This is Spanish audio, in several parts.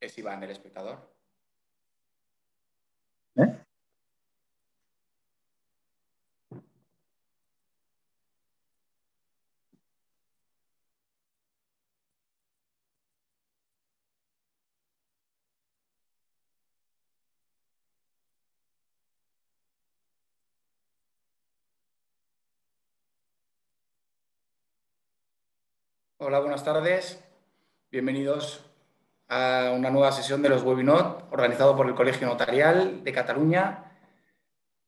Es Iván, el espectador. ¿Eh? Hola, buenas tardes. Bienvenidos a una nueva sesión de los webinars organizado por el Colegio Notarial de Cataluña.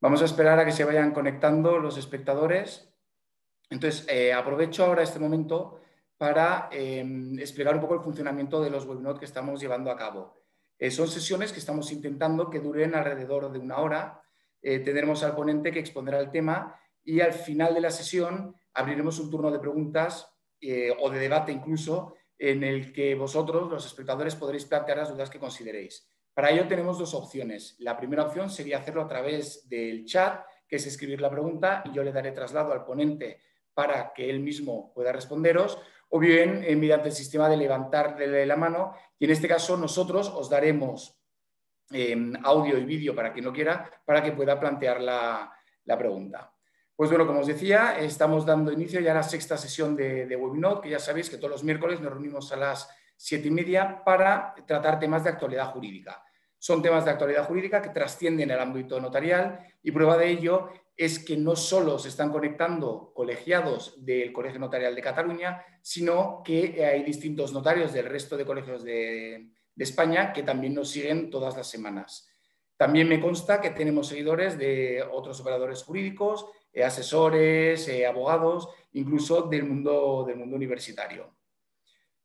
Vamos a esperar a que se vayan conectando los espectadores. Entonces, aprovecho ahora este momento para explicar un poco el funcionamiento de los webinars que estamos llevando a cabo. Son sesiones que estamos intentando que duren alrededor de una hora. Tendremos al ponente que expondrá el tema y al final de la sesión abriremos un turno de preguntas o de debate incluso, en el que vosotros, los espectadores, podréis plantear las dudas que consideréis. Para ello tenemos dos opciones. La primera opción sería hacerlo a través del chat, que es escribir la pregunta y yo le daré traslado al ponente para que él mismo pueda responderos, o bien mediante el sistema de levantarle la mano, y en este caso nosotros os daremos audio y vídeo para quien lo quiera, para que pueda plantear la pregunta. Pues bueno, como os decía, estamos dando inicio ya a la sexta sesión de webinar, que ya sabéis que todos los miércoles nos reunimos a las 7:30 para tratar temas de actualidad jurídica. Son temas de actualidad jurídica que trascienden el ámbito notarial y prueba de ello es que no solo se están conectando colegiados del Colegio Notarial de Cataluña, sino que hay distintos notarios del resto de colegios de España que también nos siguen todas las semanas. También me consta que tenemos seguidores de otros operadores jurídicos, asesores, abogados, incluso del mundo universitario.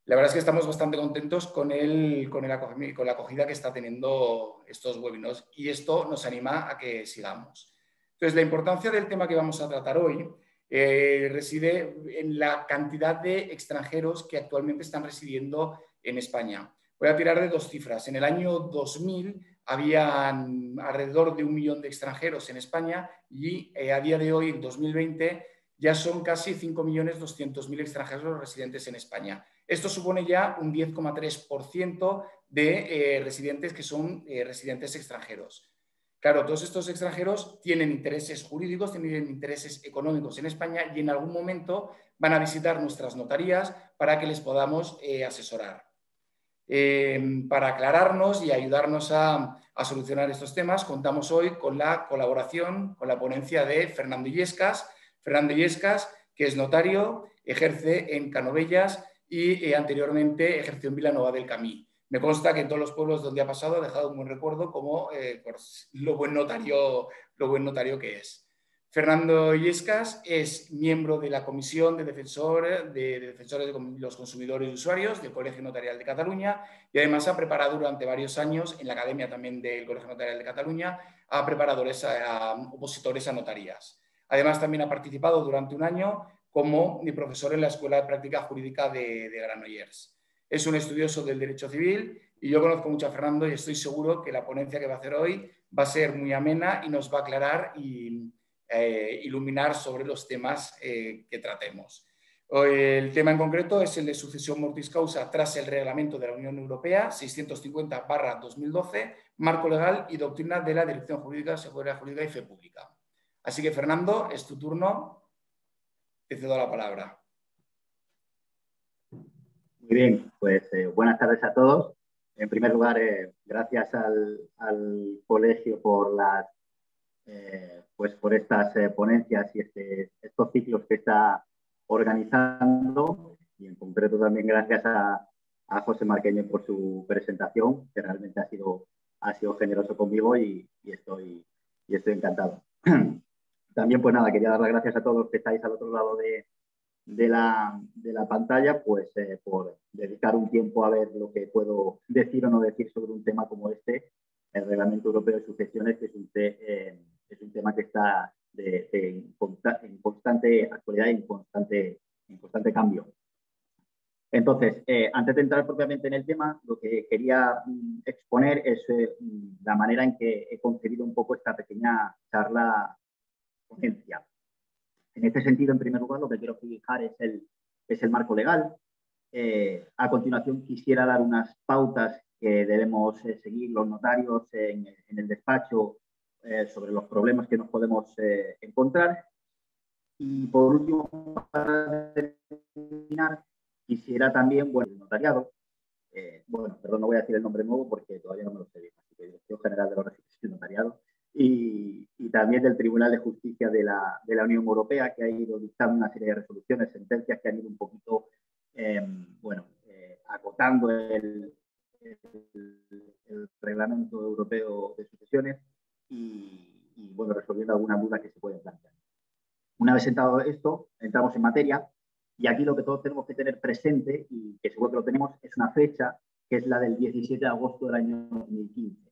La verdad es que estamos bastante contentos con la acogida que está teniendo estos webinars y esto nos anima a que sigamos. Entonces, la importancia del tema que vamos a tratar hoy reside en la cantidad de extranjeros que actualmente están residiendo en España. Voy a tirar de dos cifras. En el año 2000 habían alrededor de 1 millón de extranjeros en España y a día de hoy, en 2020, ya son casi 5.200.000 extranjeros residentes en España. Esto supone ya un 10,3% de residentes que son residentes extranjeros. Claro, todos estos extranjeros tienen intereses jurídicos, tienen intereses económicos en España y en algún momento van a visitar nuestras notarías para que les podamos asesorar. Para aclararnos y ayudarnos a solucionar estos temas, contamos hoy con la colaboración, con la ponencia de Fernando Illescas. Fernando Illescas, que es notario, ejerce en Canovelles y anteriormente ejerció en Vilanova del Camí. Me consta que en todos los pueblos donde ha pasado ha dejado un buen recuerdo como por lo buen notario que es. Fernando Illescas es miembro de la Comisión de Defensores de los Consumidores y Usuarios del Colegio Notarial de Cataluña y además ha preparado durante varios años en la Academia también del Colegio Notarial de Cataluña a preparadores, a opositores a notarías. Además también ha participado durante un año como profesor en la Escuela de Práctica Jurídica de Granollers. Es un estudioso del derecho civil y yo conozco mucho a Fernando y estoy seguro que la ponencia que va a hacer hoy va a ser muy amena y nos va a aclarar y iluminar sobre los temas que tratemos. El tema en concreto es el de sucesión mortis causa tras el reglamento de la Unión Europea 650/2012, marco legal y doctrina de la Dirección Jurídica, Seguridad Jurídica y Fe Pública. Así que, Fernando, es tu turno. Te cedo la palabra. Muy bien, pues buenas tardes a todos. En primer lugar, gracias al colegio por por estas ponencias y estos ciclos que está organizando, y en concreto también gracias a José Marqueño por su presentación, que realmente ha sido generoso conmigo y estoy encantado. También, pues nada, quería dar las gracias a todos los que estáis al otro lado de la pantalla, pues por dedicar un tiempo a ver lo que puedo decir o no decir sobre un tema como este, el Reglamento Europeo de Sucesiones, que es un tema que está en constante actualidad y en constante cambio. Entonces, antes de entrar propiamente en el tema, lo que quería exponer es la manera en que he concebido un poco esta pequeña charla ponencia. En este sentido, en primer lugar, lo que quiero fijar es el marco legal. A continuación, quisiera dar unas pautas que debemos seguir los notarios en el despacho sobre los problemas que nos podemos encontrar. Y por último, para terminar, quisiera también, bueno, el notariado, perdón, no voy a decir el nombre nuevo porque todavía no me lo sé bien, así que Dirección General de los Registros del Notariado, y también del Tribunal de Justicia de la Unión Europea, que ha ido dictando una serie de resoluciones, sentencias que han ido un poquito, acotando el Reglamento Europeo de Sucesiones y bueno, resolviendo algunas dudas que se pueden plantear. Una vez sentado esto, entramos en materia y aquí lo que todos tenemos que tener presente, y que seguro que lo tenemos, es una fecha que es la del 17 de agosto del año 2015,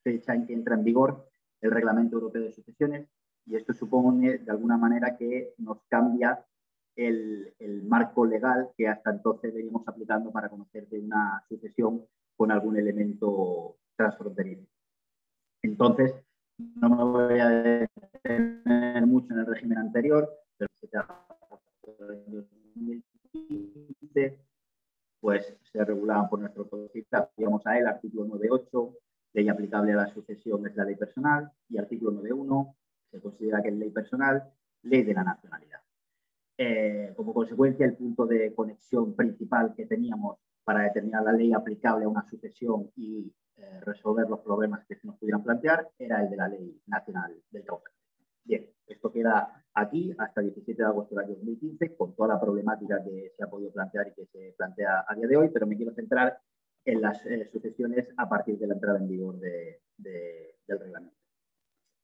fecha en que entra en vigor el Reglamento Europeo de Sucesiones, y esto supone de alguna manera que nos cambia el marco legal que hasta entonces veníamos aplicando para conocer de una sucesión con algún elemento transfronterizo. Entonces, no me voy a detener mucho en el régimen anterior, pero en 2015, pues se regulaban por nuestro código civil, digamos a él, artículo 9.8, ley aplicable a la sucesión es la ley personal, y artículo 9.1, se considera que es ley personal, ley de la nacionalidad. Como consecuencia, el punto de conexión principal que teníamos para determinar la ley aplicable a una sucesión y resolver los problemas que se nos pudieran plantear era el de la ley nacional del causante. Bien, esto queda aquí hasta el 17 de agosto del año 2015, con toda la problemática que se ha podido plantear y que se plantea a día de hoy, pero me quiero centrar en las sucesiones a partir de la entrada en vigor del reglamento.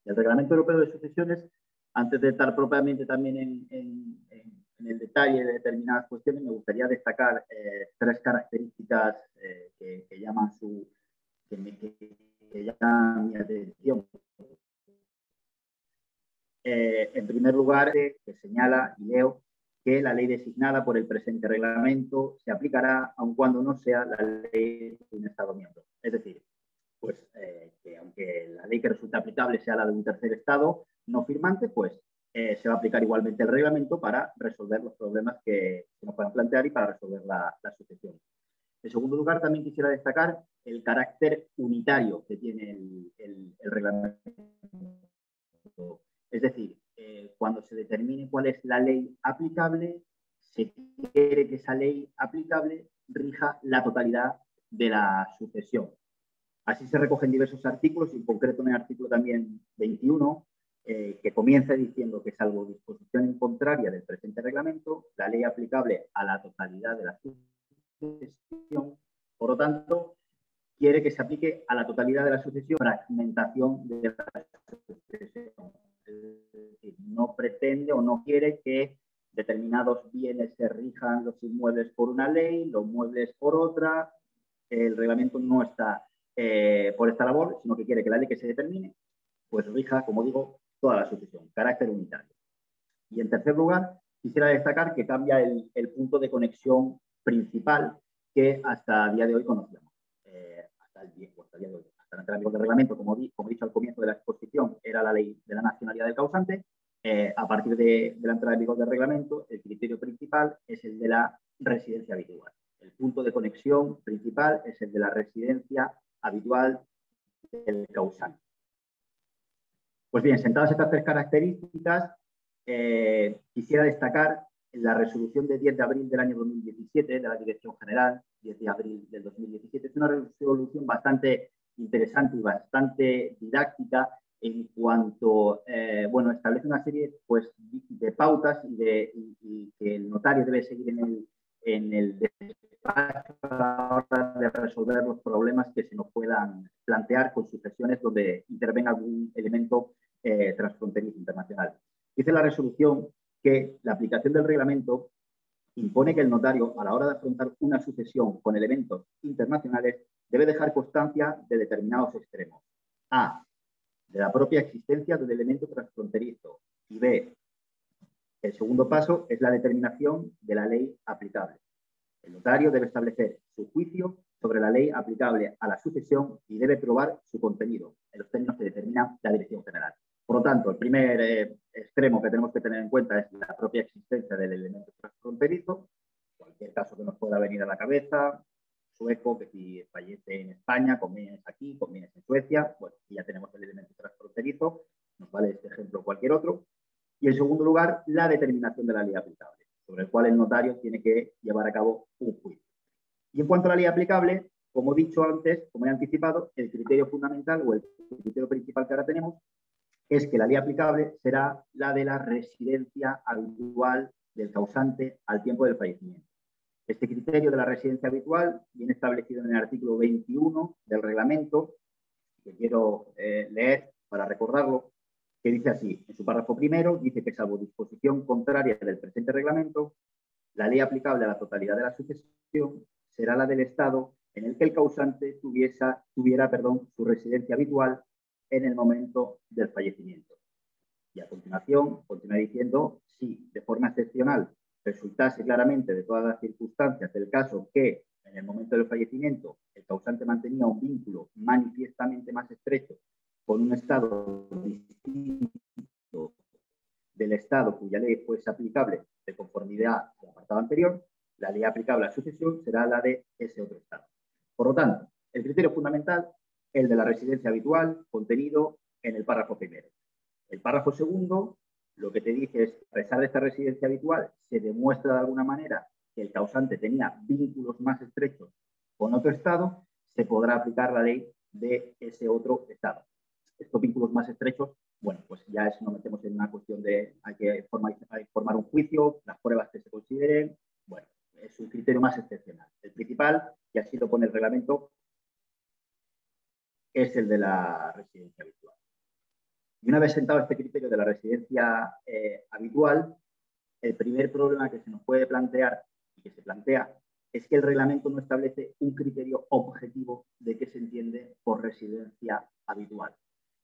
El Reglamento Europeo de Sucesiones, antes de estar propiamente también en el detalle de determinadas cuestiones, me gustaría destacar tres características que llaman mi atención. En primer lugar, que señala, y leo, que la ley designada por el presente reglamento se aplicará aun cuando no sea la ley de un Estado miembro. Es decir, pues que aunque la ley que resulte aplicable sea la de un tercer Estado no firmante, pues se va a aplicar igualmente el reglamento para resolver los problemas que se nos puedan plantear y para resolver la sucesión. En segundo lugar, también quisiera destacar el carácter unitario que tiene el reglamento. Es decir, cuando se determine cuál es la ley aplicable, se quiere que esa ley aplicable rija la totalidad de la sucesión. Así se recogen diversos artículos, en concreto en el artículo también 21, que comienza diciendo que, salvo disposición en contraria del presente reglamento, la ley aplicable a la totalidad de la sucesión, por lo tanto, quiere que se aplique a la totalidad de la sucesión, fragmentación de la sucesión. Es decir, no pretende o no quiere que determinados bienes se rijan los inmuebles por una ley, los muebles por otra. El reglamento no está por esta labor, sino que quiere que la ley que se determine, pues rija, como digo, toda la sucesión, carácter unitario. Y en tercer lugar, quisiera destacar que cambia el punto de conexión principal que hasta el día de hoy conocíamos. Hasta el día de hoy. Hasta la entrada en vigor del reglamento, como he dicho al comienzo de la exposición, era la ley de la nacionalidad del causante. A partir de la entrada en vigor del reglamento, el criterio principal es el de la residencia habitual. El punto de conexión principal es el de la residencia habitual del causante. Pues bien, sentadas estas tres características, quisiera destacar la resolución de 10 de abril del año 2017 de la Dirección General, 10 de abril del 2017. Es una resolución bastante interesante y bastante didáctica en cuanto, establece una serie pues, de pautas y que el notario debe seguir en el despacho a la hora de resolver los problemas que se nos puedan plantear con sucesiones donde intervenga algún elemento transfronterizo internacional. Dice la resolución que la aplicación del reglamento impone que el notario, a la hora de afrontar una sucesión con elementos internacionales, debe dejar constancia de determinados extremos. A, de la propia existencia del elemento transfronterizo. Y B, el segundo paso es la determinación de la ley aplicable. El notario debe establecer su juicio sobre la ley aplicable a la sucesión y debe probar su contenido en los términos que determina la Dirección General. Por lo tanto, el primer extremo que tenemos que tener en cuenta es la propia existencia del elemento transfronterizo, cualquier caso que nos pueda venir a la cabeza, sueco, que si fallece en España, con bienes aquí, con bienes en Suecia. Bueno, ya tenemos el elemento transfronterizo, nos vale este ejemplo o cualquier otro. Y en segundo lugar, la determinación de la ley aplicable, sobre el cual el notario tiene que llevar a cabo un juicio. Y en cuanto a la ley aplicable, como he dicho antes, como he anticipado, el criterio fundamental o el criterio principal que ahora tenemos es que la ley aplicable será la de la residencia habitual del causante al tiempo del fallecimiento. Este criterio de la residencia habitual viene establecido en el artículo 21 del reglamento, que quiero leer para recordarlo, que dice así, en su párrafo primero, dice que salvo disposición contraria del presente reglamento, la ley aplicable a la totalidad de la sucesión será la del Estado en el que el causante tuviera su residencia habitual en el momento del fallecimiento. Y a continuación, continúa diciendo, si de forma excepcional resultase claramente de todas las circunstancias del caso que en el momento del fallecimiento el causante mantenía un vínculo manifiestamente más estrecho con un Estado distinto del Estado cuya ley fuese aplicable de conformidad al apartado anterior, la ley aplicable a la sucesión será la de ese otro Estado. Por lo tanto, el criterio fundamental, el de la residencia habitual, contenido en el párrafo primero. El párrafo segundo, lo que te dice es, a pesar de esta residencia habitual, se demuestra de alguna manera que el causante tenía vínculos más estrechos con otro Estado, se podrá aplicar la ley de ese otro Estado. Estos vínculos más estrechos, bueno, pues ya nos metemos en una cuestión de hay que formar un juicio, las pruebas que se consideren, bueno, es un criterio más excepcional. El principal, y así lo pone el reglamento, es el de la residencia habitual. Y una vez sentado este criterio de la residencia habitual, el primer problema que se nos puede plantear y que se plantea es que el reglamento no establece un criterio objetivo de qué se entiende por residencia habitual.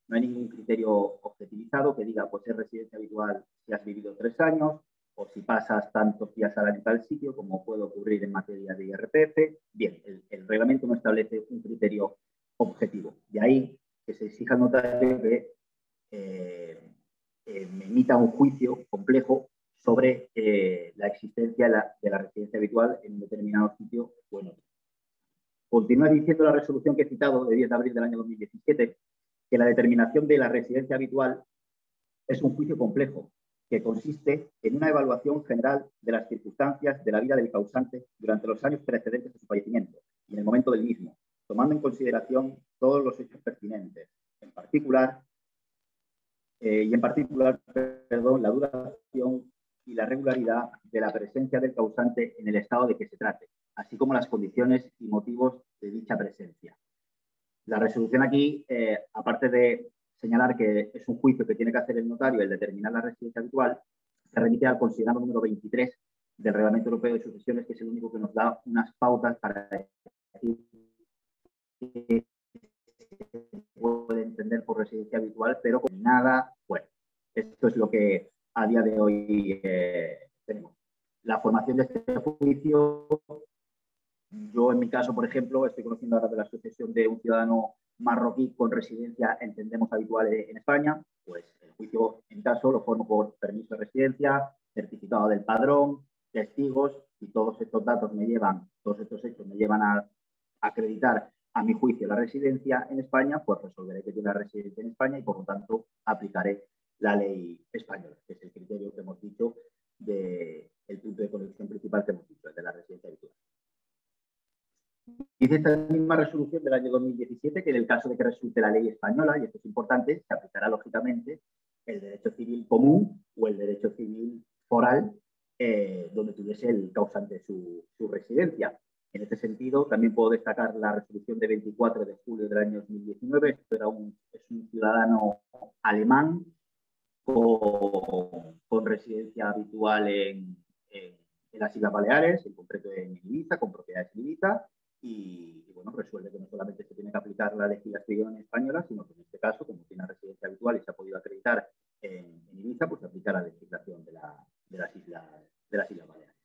No hay ningún criterio objetivizado que diga, pues es residencia habitual si has vivido 3 años o si pasas tantos días al año en tal sitio, como puede ocurrir en materia de IRPF. Bien, el reglamento no establece un criterio objetivo. De ahí que se exija al notario que me emita un juicio complejo sobre la existencia de la residencia habitual en un determinado sitio o en otro. Continúa diciendo la resolución que he citado de 10 de abril del año 2017 que la determinación de la residencia habitual es un juicio complejo que consiste en una evaluación general de las circunstancias de la vida del causante durante los años precedentes a su fallecimiento y en el momento del mismo, tomando en consideración todos los hechos pertinentes, en particular, la duración y la regularidad de la presencia del causante en el estado de que se trate, así como las condiciones y motivos de dicha presencia. La resolución aquí, aparte de señalar que es un juicio que tiene que hacer el notario el determinar la residencia habitual, se remite al considerando número 23 del Reglamento Europeo de Sucesiones, que es el único que nos da unas pautas para decir que se puede entender por residencia habitual, pero con nada, bueno, esto es lo que a día de hoy tenemos. La formación de este juicio, yo en mi caso, por ejemplo, estoy conociendo ahora de la sucesión de un ciudadano marroquí con residencia, entendemos, habitual en España, pues el juicio en caso lo formo por permiso de residencia, certificado del padrón, testigos, y todos estos datos todos estos hechos me llevan a acreditar a mi juicio la residencia en España, pues resolveré que tiene la residencia en España y por lo tanto aplicaré la ley española, que es el criterio que hemos dicho del punto de conexión principal que hemos dicho, el de la residencia habitual. Dice esta misma resolución del año 2017 que en el caso de que resulte la ley española, y esto es importante, se aplicará lógicamente el derecho civil común o el derecho civil foral donde tuviese el causante su residencia. En este sentido, también puedo destacar la resolución de 24 de julio del año 2019. Esto es un ciudadano alemán con residencia habitual en las Islas Baleares, en concreto en Ibiza, con propiedades en Ibiza, y bueno, resuelve que no solamente se tiene que aplicar la legislación española, sino que en este caso, como tiene residencia habitual y se ha podido acreditar en Ibiza, pues se aplica la legislación de las Islas Baleares.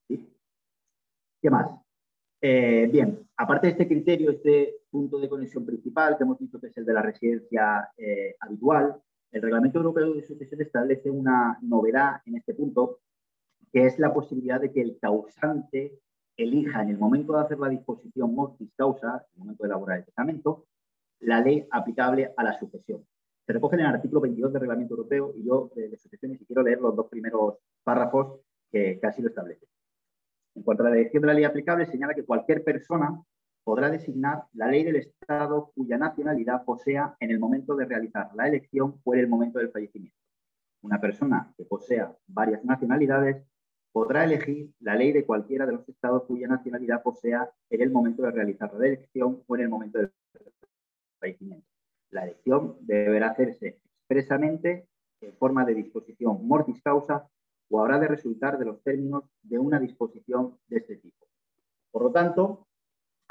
¿Sí? ¿Qué más? Bien, aparte de este criterio, este punto de conexión principal que hemos visto que es el de la residencia habitual, el Reglamento Europeo de Sucesión establece una novedad en este punto, que es la posibilidad de que el causante elija en el momento de hacer la disposición mortis causa, en el momento de elaborar el testamento, la ley aplicable a la sucesión. Se recoge en el artículo 22 del Reglamento Europeo y yo de sucesiones y quiero leer los dos primeros párrafos que casi lo establecen. En cuanto a la elección de la ley aplicable, señala que cualquier persona podrá designar la ley del Estado cuya nacionalidad posea en el momento de realizar la elección o en el momento del fallecimiento. Una persona que posea varias nacionalidades podrá elegir la ley de cualquiera de los estados cuya nacionalidad posea en el momento de realizar la elección o en el momento del fallecimiento. La elección deberá hacerse expresamente en forma de disposición mortis causa o habrá de resultar de los términos de una disposición de este tipo. Por lo tanto,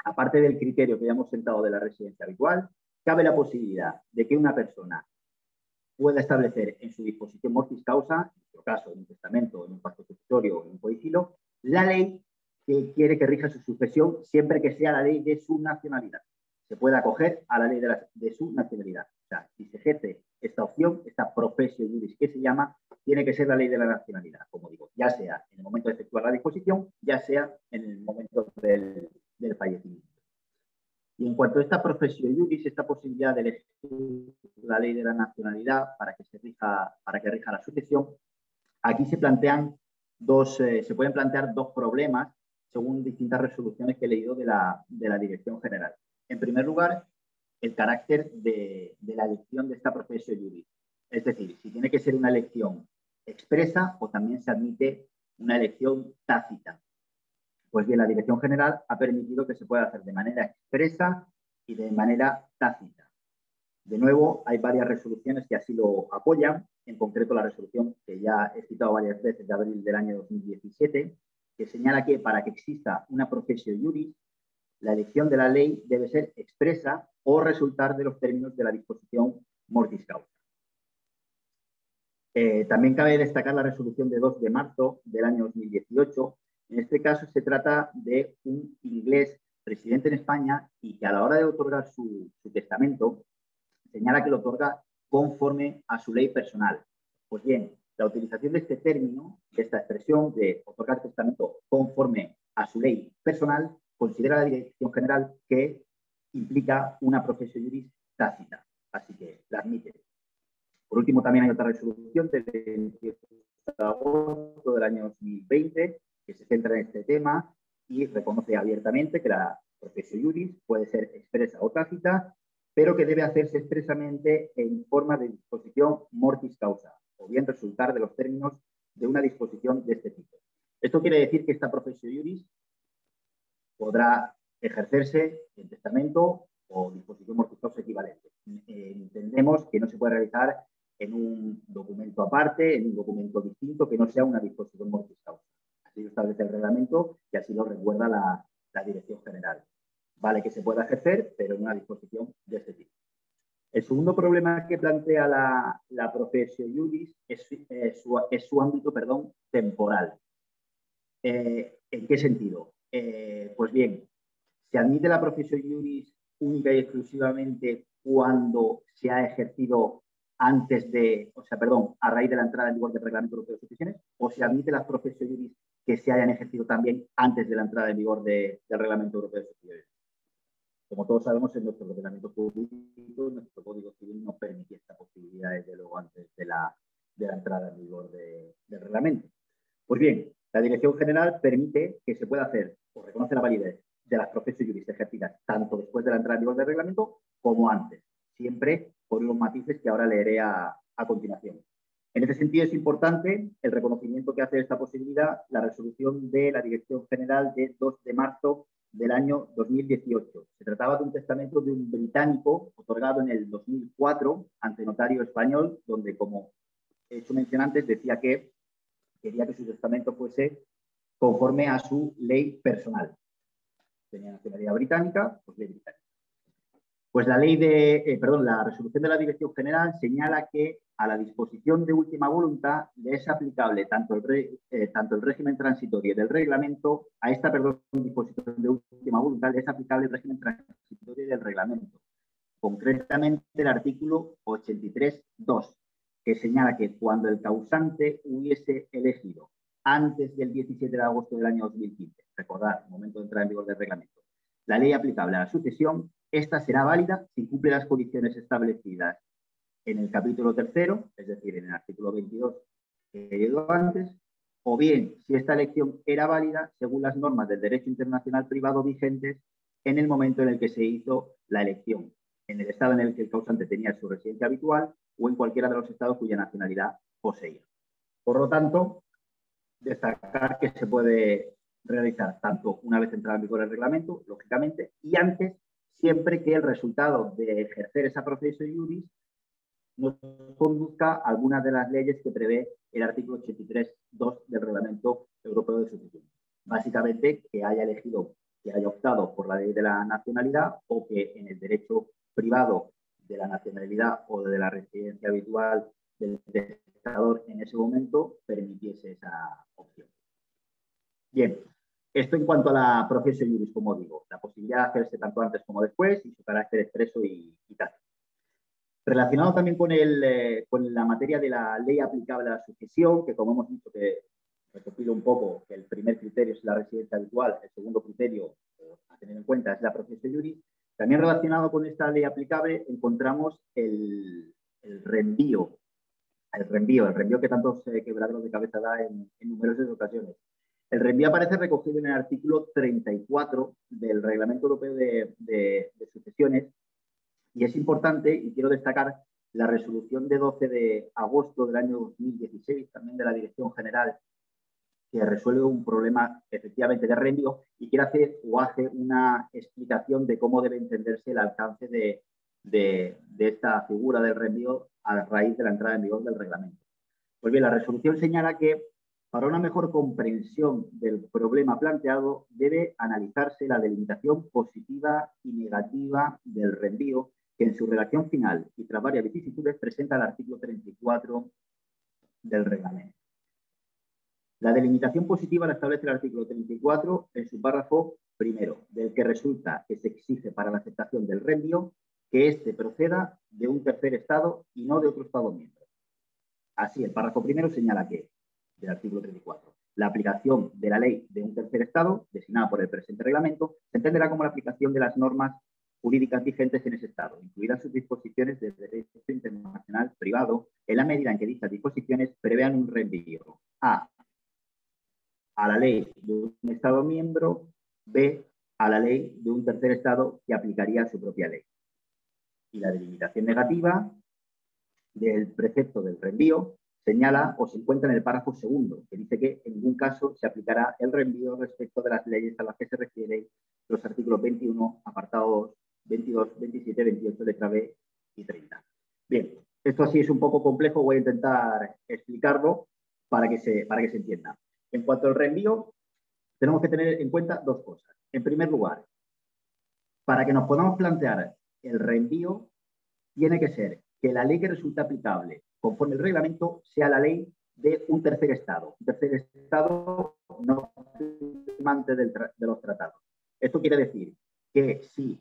aparte del criterio que ya hemos sentado de la residencia habitual, cabe la posibilidad de que una persona pueda establecer en su disposición mortis causa, en nuestro caso, en un testamento, en un pacto sucesorio o en un codicilo, la ley que quiere que rija su sucesión siempre que sea la ley de su nacionalidad. Se puede acoger a la ley de su nacionalidad. O sea, si se ejerce esta opción, esta professio juris que se llama, tiene que ser la ley de la nacionalidad, como digo, ya sea en el momento de efectuar la disposición, ya sea en el momento del fallecimiento. Y en cuanto a esta professio juris, esta posibilidad de elegir la ley de la nacionalidad para que rija la sucesión, aquí se pueden plantear dos problemas según distintas resoluciones que he leído de la Dirección General. En primer lugar, el carácter de la elección de esta professio juris. Es decir, si tiene que ser una elección expresa o también se admite una elección tácita. Pues bien, la Dirección General ha permitido que se pueda hacer de manera expresa y de manera tácita. De nuevo, hay varias resoluciones que así lo apoyan, en concreto la resolución que ya he citado varias veces de abril del año 2017, que señala que para que exista una professio juris, la elección de la ley debe ser expresa o resultar de los términos de la disposición mortis causa. También cabe destacar la resolución de 2 de marzo del año 2018. En este caso se trata de un inglés residente en España y que a la hora de otorgar su testamento señala que lo otorga conforme a su ley personal. Pues bien, la utilización de este término, de esta expresión de otorgar testamento conforme a su ley personal, considera la Dirección General que implica una professio juris tácita, así que la admite. Por último, también hay otra resolución del 28 de agosto del año 2020 que se centra en este tema y reconoce abiertamente que la professio juris puede ser expresa o tácita, pero que debe hacerse expresamente en forma de disposición mortis causa, o bien resultar de los términos de una disposición de este tipo. Esto quiere decir que esta professio juris podrá ejercerse en testamento o disposición mortis causa equivalente. Entendemos que no se puede realizar en un documento aparte, en un documento distinto, que no sea una disposición mortis causa. Así lo establece el reglamento y así lo recuerda la Dirección General. Vale que se pueda ejercer, pero en una disposición de este tipo. El segundo problema que plantea la professio juris es su ámbito temporal. ¿En qué sentido? Pues bien, se admite la professio juris única y exclusivamente cuando se ha ejercido a raíz de la entrada en vigor del Reglamento Europeo de Sucesiones, o se admite las professio juris que se hayan ejercido también antes de la entrada en vigor del Reglamento Europeo de Sucesiones. Como todos sabemos, en nuestro ordenamiento jurídico, nuestro Código Civil no permite esta posibilidad, desde luego, antes de la entrada en vigor del reglamento. Pues bien, la Dirección General permite que se pueda hacer o reconoce la validez de las professio juris ejercidas tanto después de la entrada en vigor del reglamento como antes, siempre por los matices que ahora leeré a continuación. En ese sentido, es importante el reconocimiento que hace de esta posibilidad la resolución de la Dirección General de 2 de marzo del año 2018. Se trataba de un testamento de un británico otorgado en el 2004 ante notario español, donde, como he hecho mención antes, decía que quería que su testamento fuese conforme a su ley personal. Tenía nacionalidad británica, pues ley británica. Pues la resolución de la Dirección General señala que a la disposición de última voluntad le es aplicable tanto el régimen transitorio del reglamento, disposición de última voluntad le es aplicable el régimen transitorio del reglamento. Concretamente el artículo 83.2, que señala que cuando el causante hubiese elegido antes del 17 de agosto del año 2015, recordad, el momento de entrada en vigor del reglamento, la ley aplicable a la sucesión, esta será válida si cumple las condiciones establecidas en el capítulo tercero, es decir, en el artículo 22 que he leído antes, o bien si esta elección era válida según las normas del derecho internacional privado vigentes en el momento en el que se hizo la elección, en el estado en el que el causante tenía su residencia habitual o en cualquiera de los estados cuya nacionalidad poseía. Por lo tanto, destacar que se puede realizar tanto una vez entrado en vigor el reglamento, lógicamente, y antes, siempre que el resultado de ejercer esa proceso iuris nos conduzca a algunas de las leyes que prevé el artículo 83.2 del Reglamento Europeo de Sucesión. Básicamente, que haya elegido, que haya optado por la ley de la nacionalidad o que en el derecho privado de la nacionalidad o de la residencia habitual del testador en ese momento permitiese esa opción. Bien, esto en cuanto a la proceso iuris, como digo, la posibilidad de hacerse tanto antes como después y su carácter expreso y tácito. Relacionado también con la materia de la ley aplicable a la sucesión, que como hemos dicho, que recopilo un poco, que el primer criterio es la residencia habitual, el segundo criterio a tener en cuenta es la proceso iuris. También relacionado con esta ley aplicable encontramos el reenvío que tantos quebraderos de cabeza da en numerosas ocasiones. El reenvío aparece recogido en el artículo 34 del Reglamento Europeo de Sucesiones y es importante, y quiero destacar la resolución de 12 de agosto del año 2016, también de la Dirección General, que resuelve un problema efectivamente de reenvío y quiere hacer o hace una explicación de cómo debe entenderse el alcance de esta figura del reenvío a raíz de la entrada en vigor del reglamento. Pues bien, la resolución señala que para una mejor comprensión del problema planteado debe analizarse la delimitación positiva y negativa del reenvío que en su redacción final y tras varias vicisitudes presenta el artículo 34 del reglamento. La delimitación positiva la establece el artículo 34 en su párrafo primero, del que resulta que se exige para la aceptación del reenvío que éste proceda de un tercer estado y no de otro estado miembro. Así, el párrafo primero señala que, del artículo 34, la aplicación de la ley de un tercer estado, designada por el presente reglamento, se entenderá como la aplicación de las normas jurídicas vigentes en ese estado, incluidas sus disposiciones de derecho internacional privado, en la medida en que dichas disposiciones prevean un reenvío a la ley de un estado miembro, b, a la ley de un tercer estado que aplicaría su propia ley. Y la delimitación negativa del precepto del reenvío señala o se encuentra en el párrafo segundo, que dice que en ningún caso se aplicará el reenvío respecto de las leyes a las que se refieren los artículos 21, apartados 22, 27, 28, letra B y 30. Bien, esto así es un poco complejo, voy a intentar explicarlo para que se entienda. En cuanto al reenvío, tenemos que tener en cuenta dos cosas. En primer lugar, para que nos podamos plantear el reenvío, tiene que ser que la ley que resulta aplicable conforme el reglamento sea la ley de un tercer estado no firmante de los tratados. Esto quiere decir que si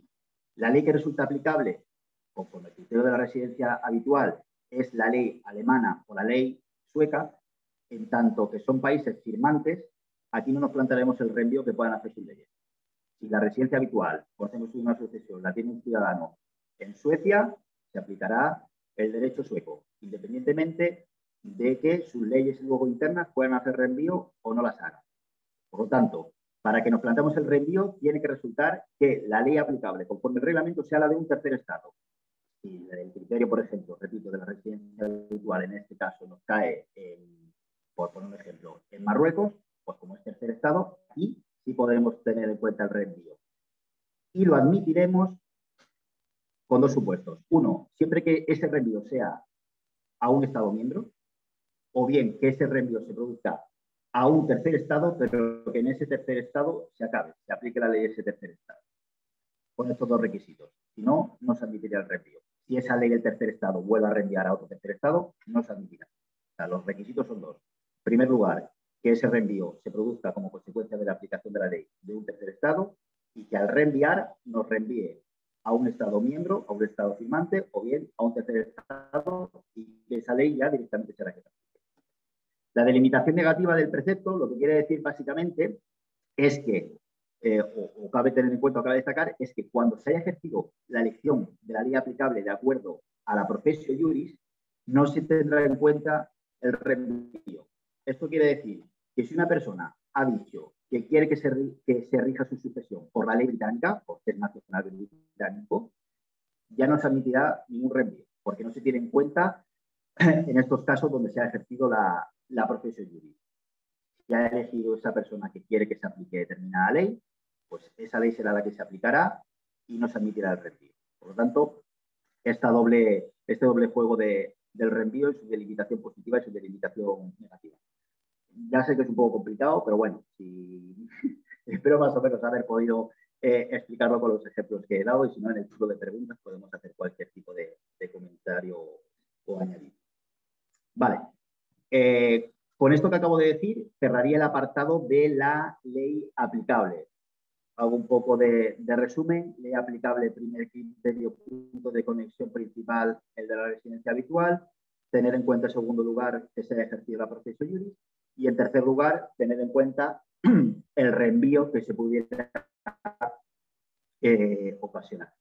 la ley que resulta aplicable conforme el criterio de la residencia habitual es la ley alemana o la ley sueca, en tanto que son países firmantes, aquí no nos plantearemos el reenvío que puedan hacer sus leyes. Si la residencia habitual, por ejemplo, si una sucesión la tiene un ciudadano en Suecia, se aplicará el derecho sueco, independientemente de que sus leyes luego internas puedan hacer reenvío o no las hagan. Por lo tanto, para que nos planteemos el reenvío, tiene que resultar que la ley aplicable conforme el reglamento sea la de un tercer estado. Si el criterio, por ejemplo, repito, de la residencia habitual en este caso nos cae, por poner un ejemplo, en Marruecos, pues como es tercer estado, aquí sí podremos tener en cuenta el reenvío. Y lo admitiremos con dos supuestos. Uno, siempre que ese reenvío sea a un Estado miembro, o bien que ese reenvío se produzca a un tercer Estado, pero que en ese tercer Estado se aplique la ley de ese tercer Estado. Con estos dos requisitos. Si no, no se admitiría el reenvío. Si esa ley del tercer Estado vuelve a reenviar a otro tercer Estado, no se admitirá. O sea, los requisitos son dos. En primer lugar, que ese reenvío se produzca como consecuencia de la aplicación de la ley de un tercer Estado y que al reenviar nos reenvíe a un Estado miembro, a un Estado firmante o bien a un tercer Estado y que esa ley ya directamente será que se aplique. La delimitación negativa del precepto lo que quiere decir básicamente es que, o cabe tener en cuenta o cabe destacar, es que cuando se haya ejercido la elección de la ley aplicable de acuerdo a la professio juris, no se tendrá en cuenta el reenvío. Esto quiere decir que si una persona ha dicho que quiere que se rija su sucesión por la ley británica, por ser nacional británico, ya no se admitirá ningún reenvío, porque no se tiene en cuenta en estos casos donde se ha ejercido la professio juris. Si ha elegido esa persona que quiere que se aplique determinada ley, pues esa ley será la que se aplicará y no se admitirá el reenvío. Por lo tanto, este doble juego del reenvío y su delimitación positiva y su delimitación negativa. Ya sé que es un poco complicado, pero bueno, espero más o menos haber podido explicarlo con los ejemplos que he dado, y si no, en el turno de preguntas podemos hacer cualquier tipo de comentario o añadir. Vale. Con esto que acabo de decir, cerraría el apartado de la ley aplicable. Hago un poco de resumen. Ley aplicable, primer criterio, punto de conexión principal, el de la residencia habitual. Tener en cuenta, en segundo lugar, que se ha ejercido la professio juris. Y en tercer lugar, tener en cuenta el reenvío que se pudiera ocasionar.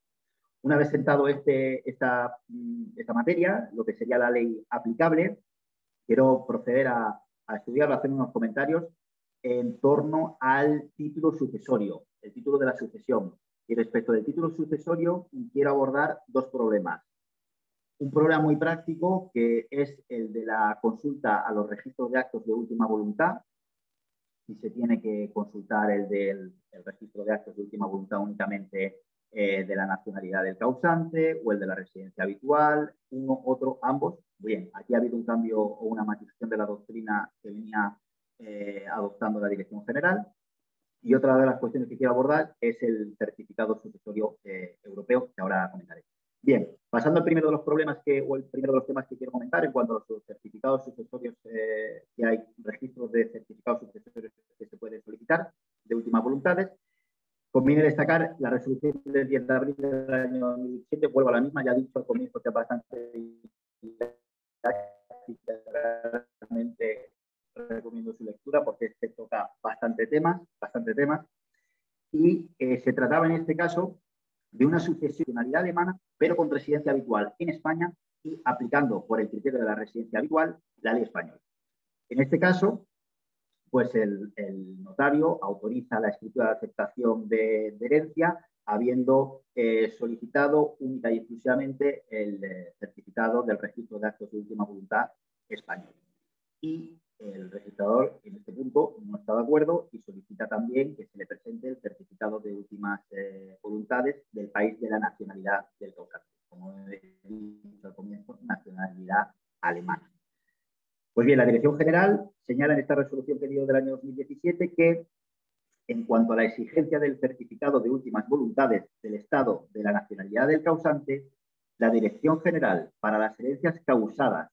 Una vez sentado esta materia, lo que sería la ley aplicable, quiero proceder a estudiarlo, a hacer unos comentarios en torno al título sucesorio, el título de la sucesión. Y respecto del título sucesorio, quiero abordar dos problemas. Un problema muy práctico, que es el de la consulta a los registros de actos de última voluntad. Si se tiene que consultar el registro de actos de última voluntad únicamente de la nacionalidad del causante o el de la residencia habitual, uno, otro, ambos. Bien, aquí ha habido un cambio o una matización de la doctrina que venía adoptando la Dirección General. Y otra de las cuestiones que quiero abordar es el certificado sucesorio europeo, que ahora comentaré. Bien, pasando al primero de los problemas o el primero de los temas que quiero comentar en cuanto a los certificados sucesorios, que hay registros de certificados sucesorios que se pueden solicitar de últimas voluntades. Conviene destacar la resolución del 10 de abril del año 2007, vuelvo a la misma, ya he dicho al comienzo que es bastante realmente recomiendo su lectura porque toca bastante temas, y se trataba en este caso de una sucesionalidad alemana, pero con residencia habitual en España y aplicando por el criterio de la residencia habitual la ley española. En este caso, pues el notario autoriza la escritura de aceptación de herencia, habiendo solicitado única y exclusivamente el certificado del registro de actos de última voluntad español. Y el registrador en este punto no está de acuerdo y solicita también que se le presente el certificado de últimas voluntades del país de la nacionalidad del causante. Como he dicho al comienzo, nacionalidad alemana. Pues bien, la Dirección General señala en esta resolución que dio del año 2017 que, en cuanto a la exigencia del certificado de últimas voluntades del Estado de la nacionalidad del causante, la Dirección General para las herencias causadas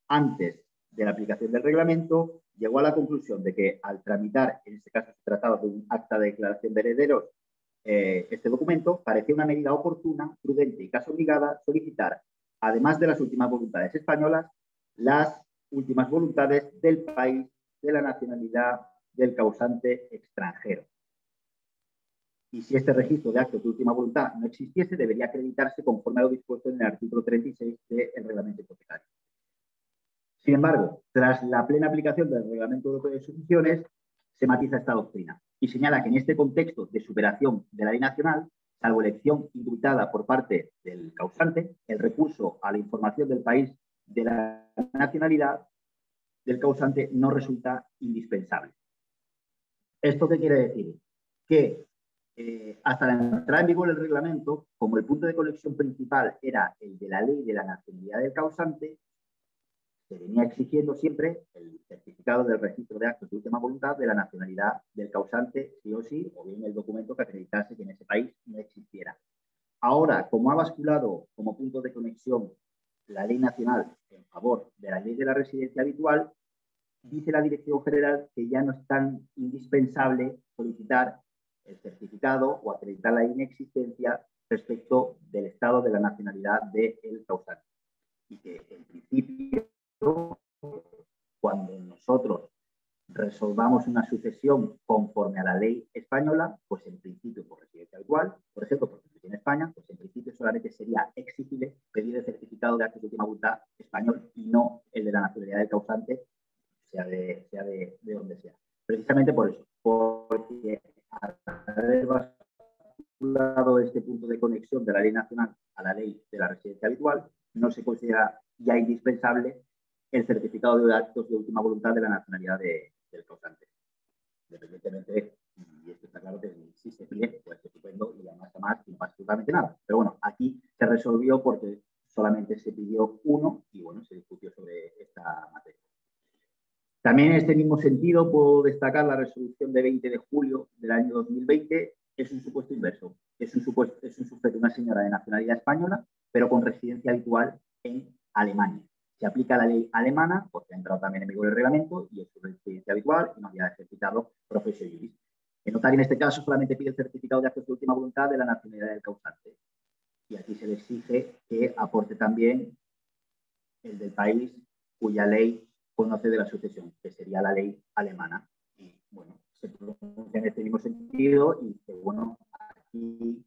antes de la aplicación del reglamento llegó a la conclusión de que, al tramitar, en este caso se trataba de un acta de declaración de herederos, este documento, parecía una medida oportuna, prudente y casi obligada solicitar, además de las últimas voluntades españolas, las últimas voluntades del país de la nacionalidad del causante extranjero. Y si este registro de actos de última voluntad no existiese, debería acreditarse conforme a lo dispuesto en el artículo 36 del reglamento hipotecario. Sin embargo, tras la plena aplicación del Reglamento Europeo de Sucesiones, se matiza esta doctrina y señala que en este contexto de superación de la ley nacional, salvo elección indubitada por parte del causante, el recurso a la información del país de la nacionalidad del causante no resulta indispensable. ¿Esto qué quiere decir? Que hasta la entrada en vigor del reglamento, como el punto de conexión principal era el de la ley de la nacionalidad del causante, se venía exigiendo siempre el certificado del registro de actos de última voluntad de la nacionalidad del causante, sí o sí, o bien el documento que acreditase que en ese país no existiera. Ahora, como ha basculado como punto de conexión la ley nacional en favor de la ley de la residencia habitual, dice la Dirección General que ya no es tan indispensable solicitar el certificado o acreditar la inexistencia respecto del estado de la nacionalidad del causante. Y que, en principio, cuando nosotros resolvamos una sucesión conforme a la ley española, pues en principio por residencia habitual, por ejemplo, porque en España, pues en principio solamente sería exigible pedir el certificado de actos de última voluntad español y no el de la nacionalidad del causante, sea de donde sea. Precisamente por eso, porque al haber basculado este punto de conexión de la ley nacional a la ley de la residencia habitual, no se considera ya indispensable el certificado de actos de última voluntad de la nacionalidad del causante. Independientemente, y esto está claro que si se pide, pues estupendo, y además y no pasa absolutamente nada. Pero bueno, aquí se resolvió porque solamente se pidió uno y bueno, se discutió sobre esta materia. También en este mismo sentido puedo destacar la resolución de 20 de julio del año 2020. Es un supuesto inverso. Es un supuesto de una señora de nacionalidad española, pero con residencia habitual en Alemania. Se aplica la ley alemana, porque ha entrado también en vigor el reglamento, y es su residencia habitual y no había ejercitado profesio juris. El notario en este caso solamente pide el certificado de actos de última voluntad de la nacionalidad del causante. Y aquí se le exige que aporte también el del país cuya ley conoce de la sucesión, que sería la ley alemana. Y bueno, se pronuncia en este mismo sentido y dice, bueno, aquí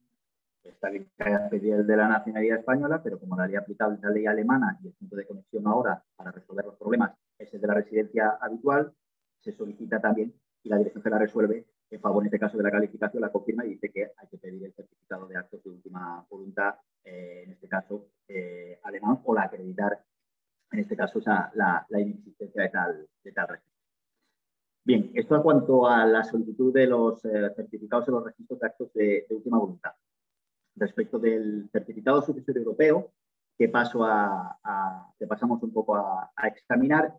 está bien que haya pedido el de la nacionalidad española, pero como la ley aplicable es la ley alemana y el punto de conexión ahora para resolver los problemas es el de la residencia habitual, se solicita también y la dirección que la resuelve en favor, en este caso de la calificación, la confirma y dice que hay que pedir el certificado de actos de última voluntad, en este caso alemán, o la acreditar, en este caso, la inexistencia de tal registro. Bien, esto en cuanto a la solicitud de los certificados en los registros de actos de última voluntad. Respecto del certificado sucesorio europeo, que pasamos un poco a examinar,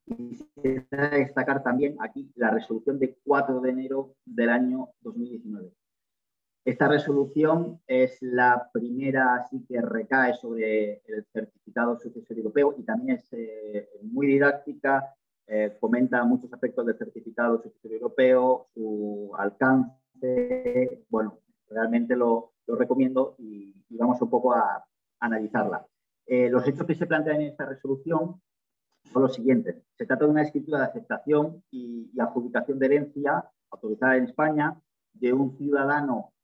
quisiera destacar también aquí la resolución de 4 de enero del año 2019. Esta resolución es la primera así que recae sobre el certificado sucesorio europeo y también es muy didáctica, comenta muchos aspectos del certificado sucesorio europeo, su alcance. Bueno, realmente lo recomiendo y vamos un poco a analizarla. Los hechos que se plantean en esta resolución son los siguientes. Se trata de una escritura de aceptación y adjudicación de herencia autorizada en España de un ciudadano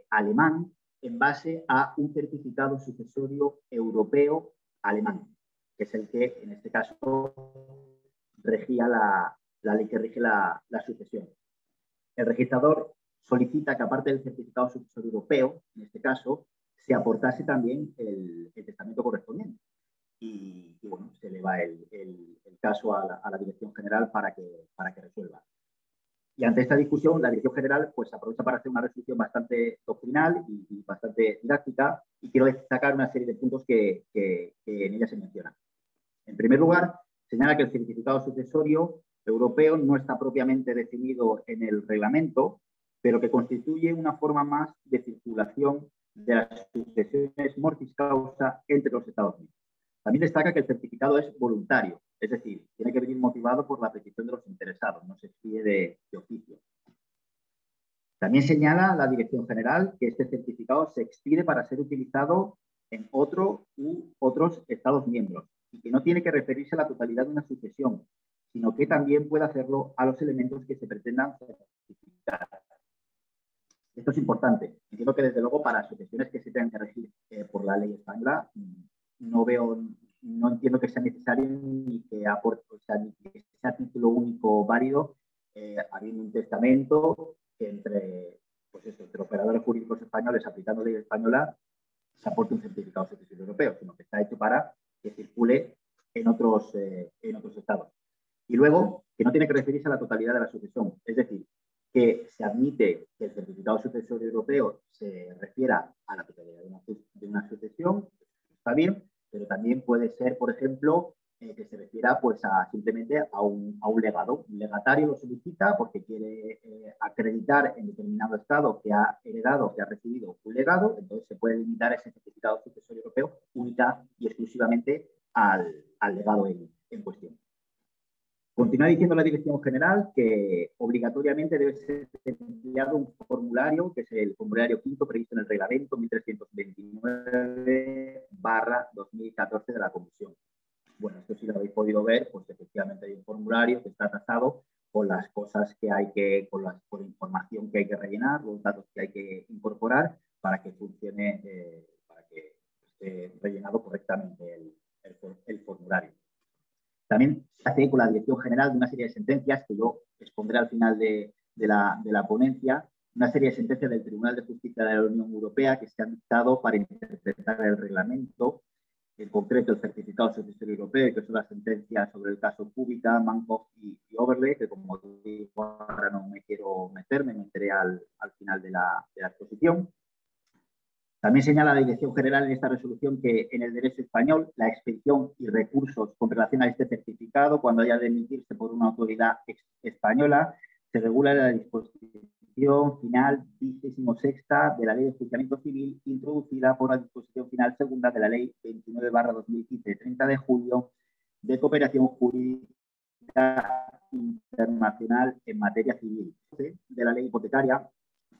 alemán en base a un certificado sucesorio europeo alemán, que es el que en este caso regía la ley que rige la sucesión. El registrador solicita que aparte del certificado sucesorio europeo, en este caso, se aportase también el testamento correspondiente. Y bueno, se le va el caso a la Dirección General para que resuelva. Y ante esta discusión, la Dirección General pues aprovecha para hacer una resolución bastante doctrinal y bastante didáctica, y quiero destacar una serie de puntos que en ella se mencionan. En primer lugar, señala que el certificado sucesorio europeo no está propiamente definido en el reglamento, pero que constituye una forma más de circulación de las sucesiones mortis causa entre los Estados Unidos. También destaca que el certificado es voluntario, es decir, tiene que venir motivado por la petición de los interesados, no se expide de oficio. También señala la Dirección General que este certificado se expide para ser utilizado en otro u otros Estados miembros y que no tiene que referirse a la totalidad de una sucesión, sino que también puede hacerlo a los elementos que se pretendan certificar. Esto es importante. Entiendo que, desde luego, para sucesiones que se tengan que regir por la ley española, no entiendo que sea necesario ni que aporte, o sea, ni que sea título único válido, habiendo un testamento que entre operadores jurídicos españoles aplicando ley española se aporte un certificado sucesorio europeo, sino que está hecho para que circule en otros estados. Y luego, que no tiene que referirse a la totalidad de la sucesión, es decir, que se admite que el certificado sucesorio europeo se refiera a la totalidad de una sucesión, está bien, pero también puede ser, por ejemplo, que se refiera pues simplemente a un legado. Un legatario lo solicita porque quiere acreditar en determinado estado que ha heredado, que ha recibido un legado, entonces se puede limitar ese certificado sucesorio europeo única y exclusivamente al legado en cuestión. Continúa diciendo la Dirección General que obligatoriamente debe ser empleado un formulario, que es el formulario quinto previsto en el reglamento 1329/2014 de la Comisión. Bueno, esto si lo habéis podido ver, pues efectivamente hay un formulario que está atasado con las cosas que hay que, con la información que hay que rellenar, los datos que hay que incorporar para que funcione, para que esté rellenado correctamente el formulario. También se hace con la Dirección General de una serie de sentencias que yo expondré al final de la ponencia, una serie de sentencias del Tribunal de Justicia de la Unión Europea que se han dictado para interpretar el reglamento, en concreto el certificado de sucesorio europeo, que son las sentencias sobre el caso Kubica, Mankoff y Overley, que como digo ahora no me quiero meter, me meteré al final de la exposición. También señala la Dirección General en esta resolución que en el derecho español la expedición y recursos con relación a este certificado, cuando haya de emitirse por una autoridad española, se regula en la disposición final 16 de la Ley de Enjuiciamiento Civil, introducida por la disposición final segunda de la Ley 29/2015, de 30 de julio, de cooperación jurídica internacional en materia civil, de la ley hipotecaria,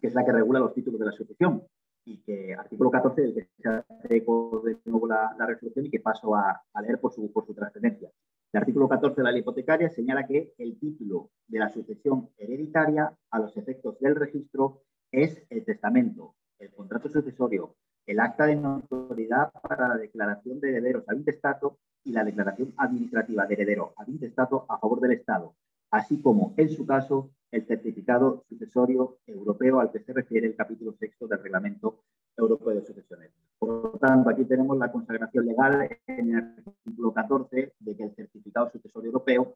que es la que regula los títulos de la sucesión, y que artículo 14 del que se hace eco de nuevo la resolución y que paso a leer por su trascendencia. El artículo 14 de la ley hipotecaria señala que el título de la sucesión hereditaria a los efectos del registro es el testamento, el contrato sucesorio, el acta de notoriedad para la declaración de herederos ad intestato y la declaración administrativa de heredero ad intestato a favor del Estado, así como, en su caso, el certificado sucesorio europeo al que se refiere el capítulo 6 del Reglamento Europeo de Sucesiones. Por lo tanto, aquí tenemos la consagración legal en el artículo 14 de que el certificado sucesorio europeo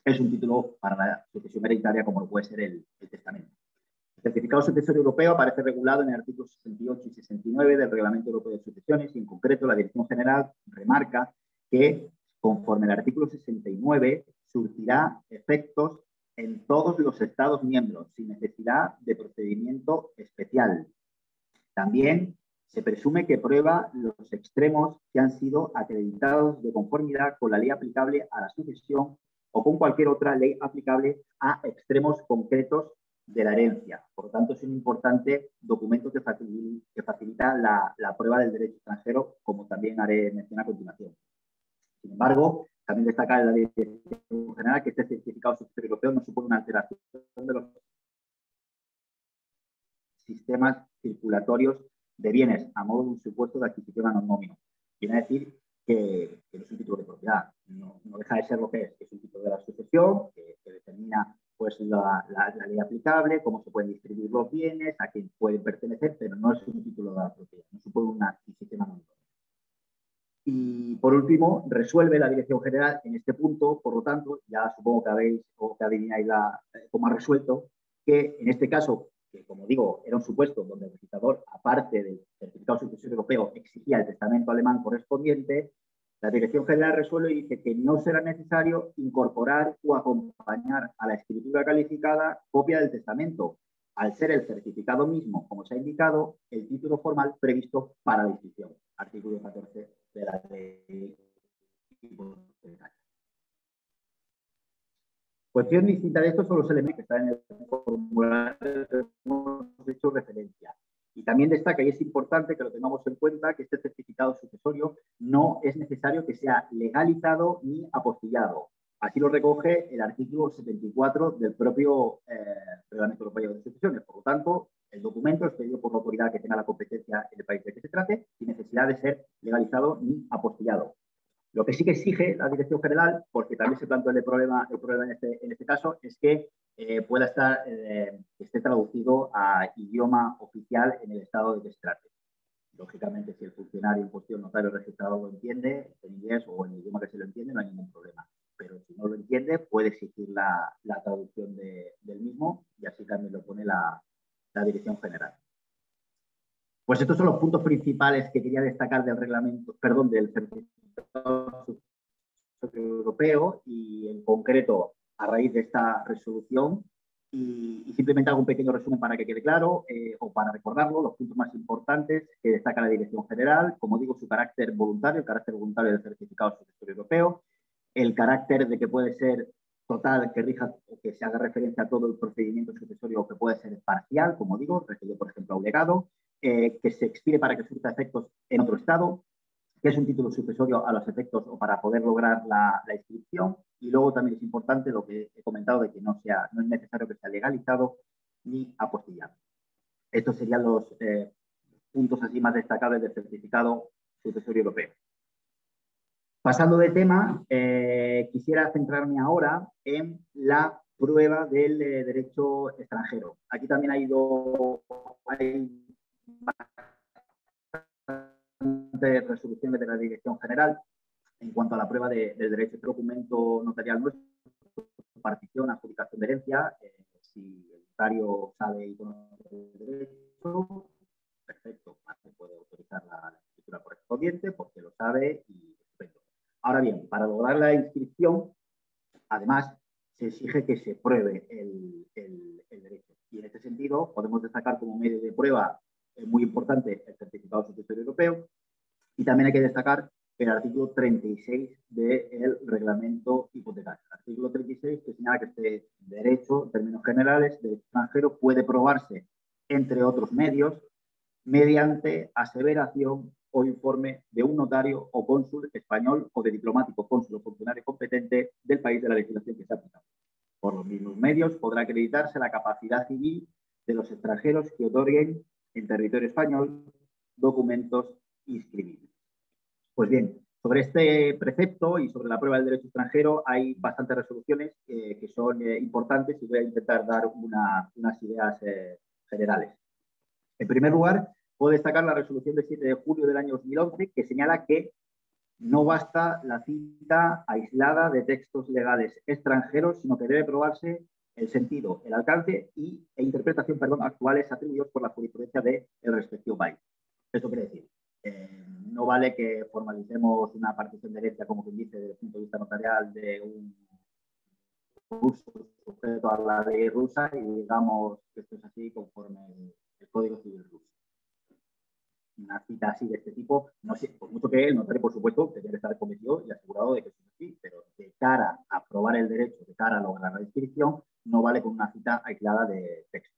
es un título para la sucesión hereditaria como lo puede ser el testamento. El certificado sucesorio europeo aparece regulado en el artículo 68 y 69 del Reglamento Europeo de Sucesiones y, en concreto, la Dirección General remarca que, conforme al artículo 69, surtirá efectos en todos los Estados miembros, sin necesidad de procedimiento especial. También se presume que prueba los extremos que han sido acreditados de conformidad con la ley aplicable a la sucesión o con cualquier otra ley aplicable a extremos concretos de la herencia. Por lo tanto, es un importante documento que facilita la prueba del derecho extranjero, como también haré mención a continuación. Sin embargo, también destaca en la Dirección General que este certificado sucesorio europeo no supone una alteración de los sistemas circulatorios de bienes a modo de un supuesto de adquisición a non nomino. Quiere decir que no es un título de propiedad, no deja de ser lo que es un título de la sucesión que determina pues, la ley aplicable, cómo se pueden distribuir los bienes, a quién pueden pertenecer, pero no es un título de la propiedad, no supone una adquisición a non nomino. Y por último, resuelve la Dirección General en este punto, por lo tanto, ya supongo que habéis o que adivináis cómo ha resuelto, que en este caso, que como digo, era un supuesto donde el registrador, aparte del certificado sucesorio europeo, exigía el testamento alemán correspondiente, la Dirección General resuelve y dice que no será necesario incorporar o acompañar a la escritura calificada copia del testamento, al ser el certificado mismo, como se ha indicado, el título formal previsto para la inscripción. Artículo 14 de la ley hipotecaria. Cuestión distinta de esto son los elementos que están en el formulario que hemos hecho referencia. Y también destaca, y es importante que lo tengamos en cuenta, que este certificado sucesorio no es necesario que sea legalizado ni apostillado. Así lo recoge el artículo 74 del propio Reglamento Europeo de Sucesiones. Por lo tanto, el documento es pedido por la autoridad que tenga la competencia en el país de que se trate, sin necesidad de ser legalizado ni apostillado. Lo que sí que exige la Dirección General, porque también se planteó el problema en este caso, es que pueda estar, que esté traducido a idioma oficial en el estado de que se trate. Lógicamente, si el funcionario en cuestión, notario registrado, lo entiende en inglés o en el idioma que se lo entiende, no hay ningún problema. Pero si no lo entiende, puede exigir la traducción del mismo y así también lo pone la Dirección General. Pues estos son los puntos principales que quería destacar del reglamento, perdón, del certificado europeo y en concreto a raíz de esta resolución y simplemente hago un pequeño resumen para que quede claro o para recordarlo, los puntos más importantes que destaca la Dirección General, como digo, su carácter voluntario, el carácter voluntario del certificado sucesorio europeo, el carácter de que puede ser total, que rija o que se haga referencia a todo el procedimiento sucesorio o que puede ser parcial, como digo, referido por ejemplo a un legado, que se expire para que surta efectos en otro estado, que es un título sucesorio a los efectos o para poder lograr la inscripción. Y luego también es importante lo que he comentado de que no es necesario que sea legalizado ni apostillado. Estos serían los puntos así más destacables del certificado sucesorio europeo. Pasando de tema, quisiera centrarme ahora en la prueba del derecho extranjero. Aquí también hay resoluciones de la Dirección General en cuanto a la prueba del derecho. Este documento notarial nuestro, partición, adjudicación de herencia, si el notario sabe y conoce el derecho, perfecto, se puede autorizar la escritura correspondiente porque lo sabe y perfecto. Ahora bien, para lograr la inscripción, además, se exige que se pruebe el derecho. Y en este sentido, podemos destacar como medio de prueba muy importante el certificado sucesorio europeo, y también hay que destacar el artículo 36 del reglamento hipotecario. El artículo 36 que señala que este derecho, en términos generales, del extranjero puede probarse, entre otros medios, mediante aseveración o informe de un notario o cónsul español o de diplomático, cónsul o funcionario competente del país de la legislación que se aplica. Por los mismos medios podrá acreditarse la capacidad civil de los extranjeros que otorguen en territorio español documentos inscribibles. Pues bien, sobre este precepto y sobre la prueba del derecho extranjero hay bastantes resoluciones que son importantes y voy a intentar dar unas ideas generales. En primer lugar, puedo destacar la resolución del 7 de julio del año 2011 que señala que no basta la cita aislada de textos legales extranjeros, sino que debe probarse el sentido, el alcance e interpretación actuales atribuidos por la jurisprudencia del respectivo país. Esto quiere decir, no vale que formalicemos una partición de herencia, como quien dice, desde el punto de vista notarial de un ruso sujeto a la ley rusa y digamos que esto es así conforme el Código Civil ruso. Una cita así de este tipo, no sé, por mucho que el notario, por supuesto, tendría que estar convencido y asegurado de que eso es así, pero de cara a probar el derecho, de cara a lograr la inscripción, no vale con una cita aislada de texto.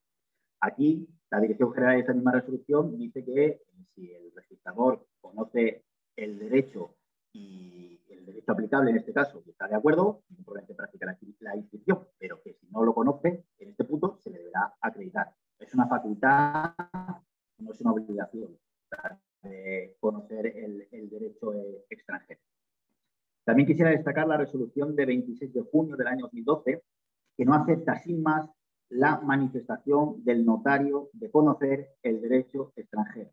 Aquí, la Dirección General de esta misma resolución dice que si el registrador conoce el derecho y el derecho aplicable en este caso y está de acuerdo, no problema que practica la inscripción, pero que si no lo conoce, en este punto se le deberá acreditar. Es una facultad, no es una obligación de conocer el derecho extranjero. También quisiera destacar la resolución de 26 de junio del año 2012, que no acepta sin más la manifestación del notario de conocer el derecho extranjero,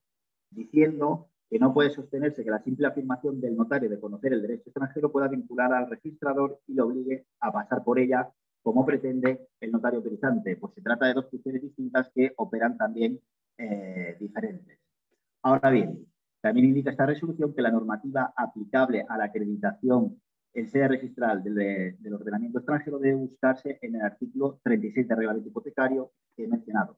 diciendo que no puede sostenerse que la simple afirmación del notario de conocer el derecho extranjero pueda vincular al registrador y le obligue a pasar por ella como pretende el notario autorizante, pues se trata de dos funciones distintas que operan también diferentes. Ahora bien, también indica esta resolución que la normativa aplicable a la acreditación en sede registral del ordenamiento extranjero debe buscarse en el artículo 36 del reglamento hipotecario que he mencionado.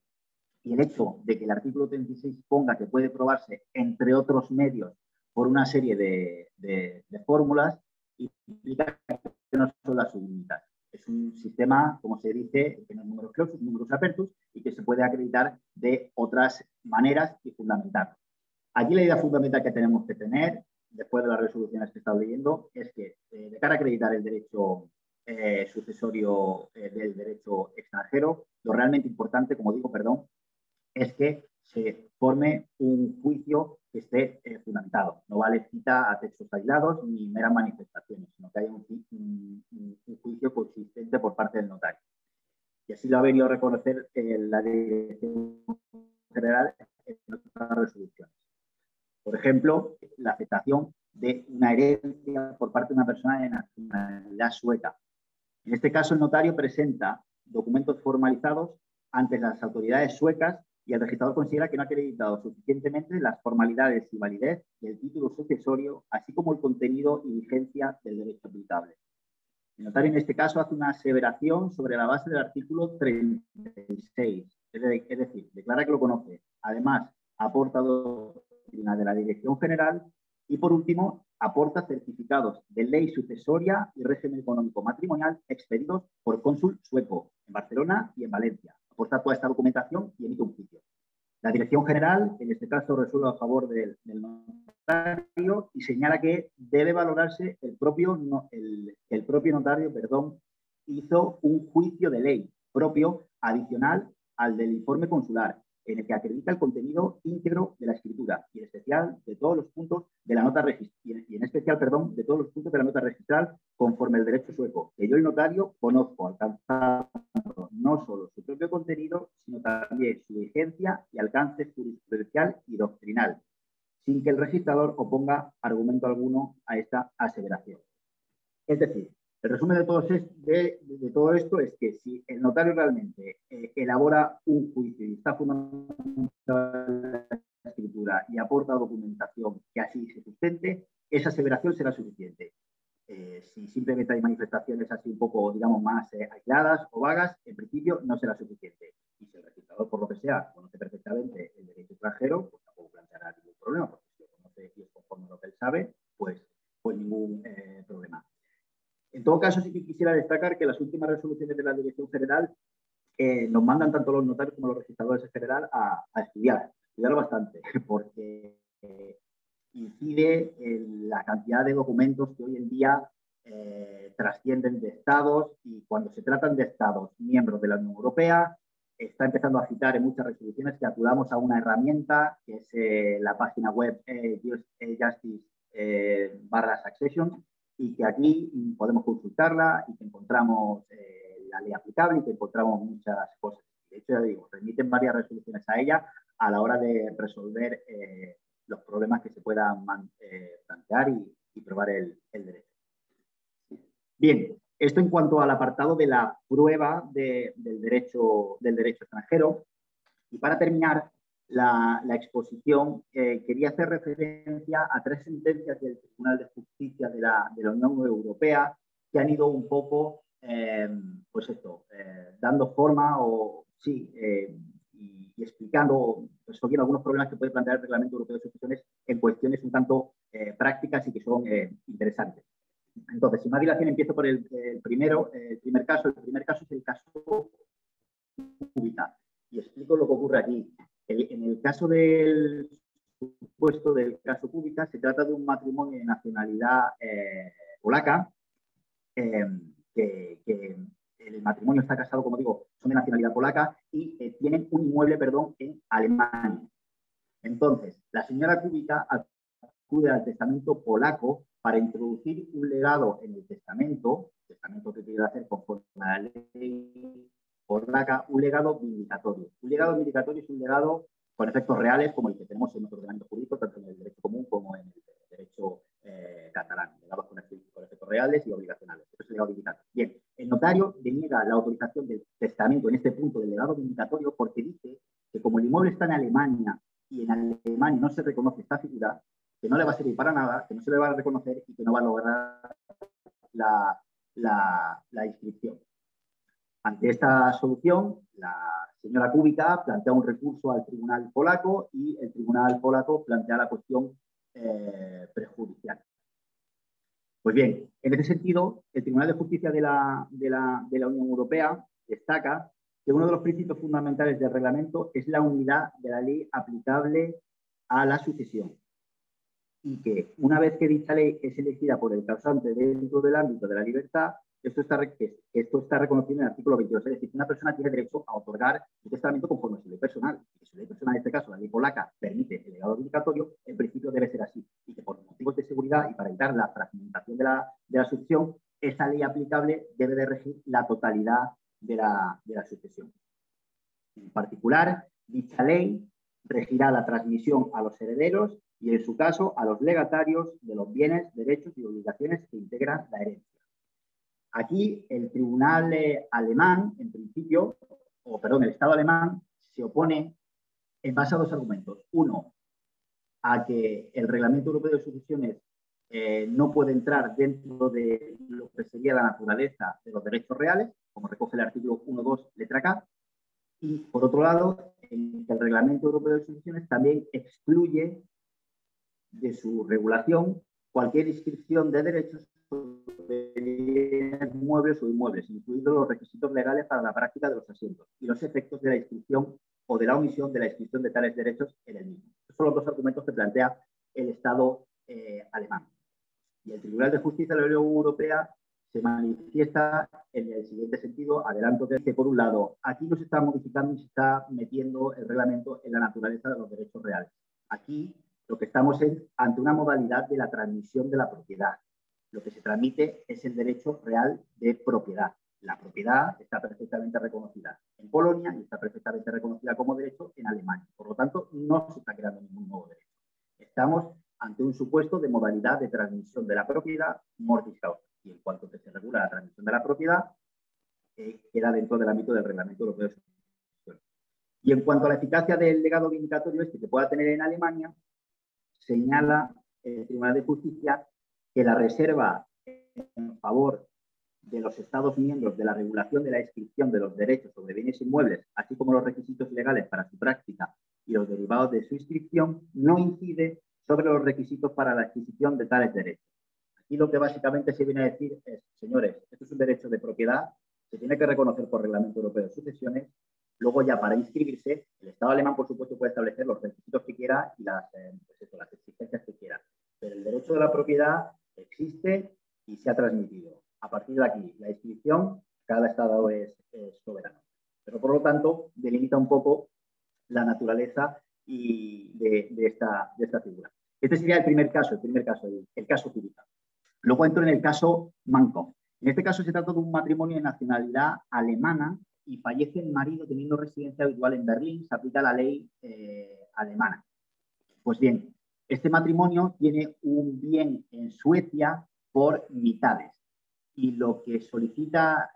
Y el hecho de que el artículo 36 ponga que puede probarse, entre otros medios, por una serie de fórmulas, implica que no son las únicas. Es un sistema, como se dice, que tiene números clausus, números apertus, y que se puede acreditar de otras maneras y fundamentar. Aquí la idea fundamental que tenemos que tener, después de las resoluciones que he estado leyendo, es que de cara a acreditar el derecho sucesorio del derecho extranjero, lo realmente importante, como digo, es que se forme un juicio que esté fundamentado. No vale cita a textos aislados ni meras manifestaciones, sino que haya un juicio consistente por parte del notario. Y así lo ha venido a reconocer la Dirección General en otras resoluciones. Por ejemplo, la aceptación de una herencia por parte de una persona de nacionalidad sueca. En este caso, el notario presenta documentos formalizados ante las autoridades suecas y el registrador considera que no ha acreditado suficientemente las formalidades y validez del título sucesorio, así como el contenido y vigencia del derecho aplicable. El notario en este caso hace una aseveración sobre la base del artículo 36, es decir, declara que lo conoce. Además, aporta doctrina de la Dirección General y, por último, aporta certificados de ley sucesoria y régimen económico matrimonial expedidos por cónsul sueco en Barcelona y en Valencia. Aporta toda esta documentación y emite un juicio. La Dirección General, en este caso, resuelve a favor del notario y señala que debe valorarse el propio notario, hizo un juicio de ley propio adicional al del informe consular, en el que acredita el contenido íntegro de la escritura y en especial de todos los puntos de la nota de todos los puntos de la nota registral conforme al derecho sueco, que yo, el notario, conozco, alcanzando no solo su propio contenido, sino también su vigencia y alcance jurisprudencial y doctrinal, sin que el registrador oponga argumento alguno a esta aseveración. Es decir, el resumen de todo esto es que si el notario realmente elabora un juicio y está fundamentado en la escritura y aporta documentación que así se sustente, esa aseveración será suficiente. Si simplemente hay manifestaciones así un poco, digamos, más aisladas o vagas, en principio no será suficiente. Y si el registrador, por lo que sea, conoce perfectamente el derecho extranjero, pues tampoco planteará ningún problema, porque si lo conoce y es conforme a lo que él sabe, pues ningún problema. En todo caso, sí que quisiera destacar que las últimas resoluciones de la Dirección General nos mandan tanto los notarios como los registradores en general a estudiarlo bastante, porque incide en la cantidad de documentos que hoy en día trascienden de estados, y cuando se tratan de estados miembros de la Unión Europea, está empezando a citar en muchas resoluciones que acudamos a una herramienta que es la página web justice/succession, y que aquí podemos consultarla y que encontramos la ley aplicable y que encontramos muchas cosas. De hecho, ya digo, remiten varias resoluciones a ella a la hora de resolver los problemas que se puedan plantear y probar el derecho. Bien, esto en cuanto al apartado de la prueba del derecho extranjero. Y para terminar la exposición, quería hacer referencia a 3 sentencias del Tribunal de Justicia de la Unión Europea que han ido un poco, dando forma y explicando, resolviendo algunos problemas que puede plantear el Reglamento Europeo de Sucesiones en cuestiones un tanto prácticas y que son interesantes. Entonces, sin más dilación, empiezo por el primer caso. El primer caso es el caso Kubica. Y explico lo que ocurre aquí. En el caso del supuesto del caso Kubica, se trata de un matrimonio de nacionalidad polaca, que el matrimonio está casado, como digo, son de nacionalidad polaca y tienen un inmueble, en Alemania. Entonces, la señora Kubica acude al testamento polaco para introducir un legado en el testamento que quiere hacer conforme a la ley polaca, un legado vindicatorio. Un legado vindicatorio es un legado con efectos reales, como el que tenemos en nuestro ordenamiento jurídico, tanto en el derecho común como en el derecho catalán. Legados con efectos reales y obligacionales. Eso es el legado vindicatorio. Bien, el notario deniega la autorización del testamento en este punto del legado vindicatorio porque dice que como el inmueble está en Alemania y en Alemania no se reconoce esta figura, que no le va a servir para nada, que no se le va a reconocer y que no va a lograr la inscripción. Ante esta solución, la señora Kubica plantea un recurso al tribunal polaco y el tribunal polaco plantea la cuestión prejudicial. Pues bien, en ese sentido, el Tribunal de Justicia de la Unión Europea destaca que uno de los principios fundamentales del reglamento es la unidad de la ley aplicable a la sucesión, y que una vez que dicha ley es elegida por el causante dentro del ámbito de la libertad, esto está reconocido en el artículo 22. Es decir, una persona tiene derecho a otorgar su testamento conforme a su ley personal. Y que su ley personal, en este caso la ley polaca, permite el legado vindicatorio, en principio debe ser así. Y que por motivos de seguridad y para evitar la fragmentación de la sucesión, esa ley aplicable debe de regir la totalidad de la sucesión. En particular, dicha ley regirá la transmisión a los herederos y, en su caso, a los legatarios de los bienes, derechos y obligaciones que integran la herencia. Aquí el tribunal alemán, en principio, el Estado alemán, se opone en base a 2 argumentos. Uno, a que el Reglamento Europeo de Sucesiones no puede entrar dentro de lo que sería la naturaleza de los derechos reales, como recoge el artículo 1.2, letra K. Y, por otro lado, el Reglamento Europeo de Sucesiones también excluye de su regulación cualquier inscripción de derechos sobre bienes muebles o inmuebles, incluidos los requisitos legales para la práctica de los asientos y los efectos de la inscripción o de la omisión de la inscripción de tales derechos en el mismo. Estos son los dos argumentos que plantea el Estado alemán. Y el Tribunal de Justicia de la Unión Europea se manifiesta en el siguiente sentido. Adelanto que, por un lado, aquí no se está modificando y se está metiendo el reglamento en la naturaleza de los derechos reales. Aquí lo que estamos es ante una modalidad de la transmisión de la propiedad. Lo que se transmite es el derecho real de propiedad. La propiedad está perfectamente reconocida en Polonia y está perfectamente reconocida como derecho en Alemania. Por lo tanto, no se está creando ningún nuevo derecho. Estamos ante un supuesto de modalidad de transmisión de la propiedad mortis causa. Y en cuanto que se regula la transmisión de la propiedad, queda dentro del ámbito del Reglamento Europeo de Sucesiones. Y en cuanto a la eficacia del legado vindicatorio que pueda tener en Alemania, señala el Tribunal de Justicia que la reserva en favor de los Estados miembros de la regulación de la inscripción de los derechos sobre bienes inmuebles, así como los requisitos legales para su práctica y los derivados de su inscripción, no incide sobre los requisitos para la adquisición de tales derechos. Aquí lo que básicamente se viene a decir es, señores, esto es un derecho de propiedad, se tiene que reconocer por Reglamento Europeo de Sucesiones. Luego ya para inscribirse, el Estado alemán, por supuesto, puede establecer los requisitos que quiera y las exigencias que quiera. Pero el derecho de la propiedad existe y se ha transmitido. A partir de aquí, la inscripción, cada Estado es soberano. Pero, por lo tanto, delimita un poco la naturaleza de esta figura. Este sería el primer caso, el caso Kubica. Luego entro en el caso Mankow. En este caso se trata de un matrimonio de nacionalidad alemana y fallece el marido teniendo residencia habitual en Berlín. Se aplica la ley alemana. Pues bien, este matrimonio tiene un bien en Suecia por mitades. Y lo que solicita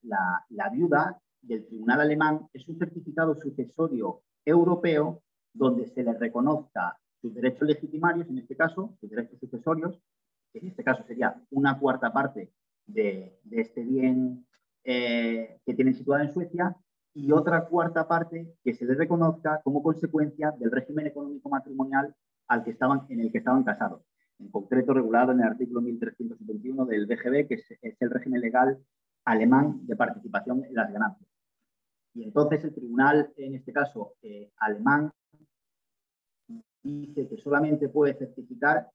la viuda del tribunal alemán es un certificado sucesorio europeo donde se le reconozca sus derechos legitimarios, en este caso, sus derechos sucesorios, que en este caso sería una cuarta parte de este bien que tienen situado en Suecia, y otra cuarta parte que se le reconozca como consecuencia del régimen económico matrimonial en el que estaban casados. En concreto, regulado en el artículo 1371 del BGB, que es el régimen legal alemán de participación en las ganancias. Y entonces el tribunal, en este caso alemán, dice que solamente puede certificar,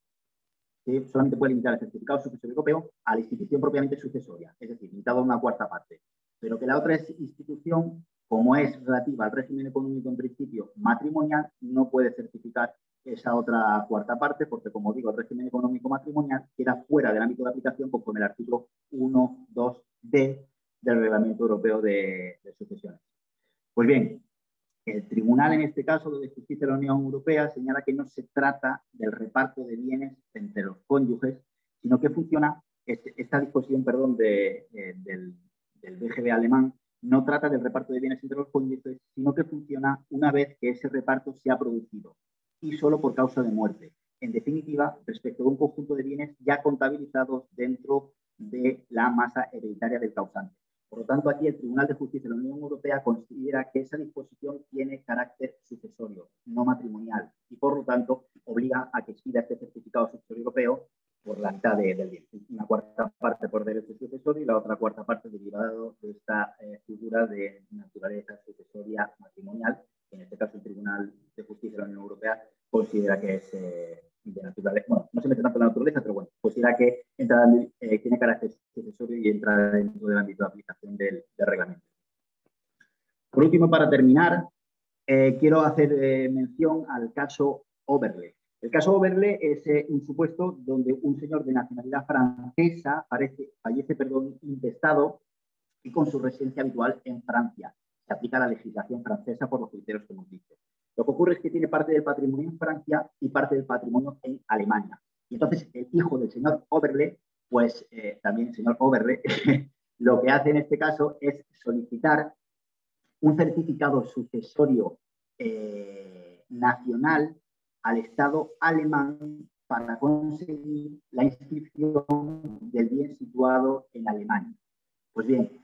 que solamente puede limitar el certificado sucesorio europeo a la institución propiamente sucesoria, es decir, limitado a una cuarta parte. Pero que la otra institución, como es relativa al régimen económico en principio matrimonial, no puede certificar esa otra cuarta parte, porque, como digo, el régimen económico matrimonial queda fuera del ámbito de aplicación conforme el artículo 1.2d del Reglamento Europeo de Sucesiones. Pues bien, el tribunal, en este caso de Justicia de la Unión Europea, señala que no se trata del reparto de bienes entre los cónyuges, sino que funciona, esta disposición, del BGB alemán, no trata del reparto de bienes entre los cónyuges, sino que funciona una vez que ese reparto se ha producido y solo por causa de muerte. En definitiva, respecto de un conjunto de bienes ya contabilizados dentro de la masa hereditaria del causante. Por lo tanto, aquí el Tribunal de Justicia de la Unión Europea considera que esa disposición tiene carácter sucesorio, no matrimonial, y por lo tanto obliga a que expida este certificado sucesorio europeo por la mitad del bien. Una cuarta parte por derecho sucesorio y la otra cuarta parte derivado de esta figura de naturaleza sucesoria matrimonial, que en este caso el Tribunal de Justicia de la Unión Europea considera que es de naturaleza, bueno, no se mete tanto en la naturaleza, pero bueno, considera que tiene carácter sucesorio y entra dentro del ámbito de aplicación del reglamento. Por último, para terminar, quiero hacer mención al caso Oberle. El caso Oberle es un supuesto donde un señor de nacionalidad francesa fallece intestado y con su residencia habitual en Francia. Se aplica la legislación francesa por los criterios que hemos dicho. Lo que ocurre es que tiene parte del patrimonio en Francia y parte del patrimonio en Alemania. Y entonces el hijo del señor Oberle, pues también el señor Oberle, lo que hace en este caso es solicitar un certificado sucesorio nacional al Estado alemán para conseguir la inscripción del bien situado en Alemania. Pues bien,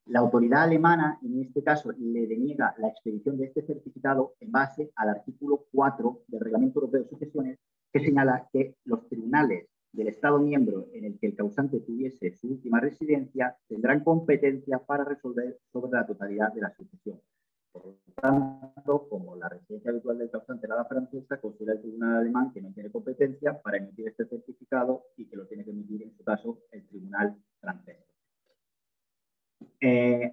la autoridad alemana, en este caso, le deniega la expedición de este certificado en base al artículo 4 del Reglamento Europeo de Sucesiones, que señala que los tribunales del Estado miembro en el que el causante tuviese su última residencia tendrán competencia para resolver sobre la totalidad de la sucesión. Por lo tanto, como la residencia habitual del causante era la francesa, considera el tribunal alemán que no tiene competencia para emitir este certificado y que lo tiene que emitir, en su caso, el tribunal francés.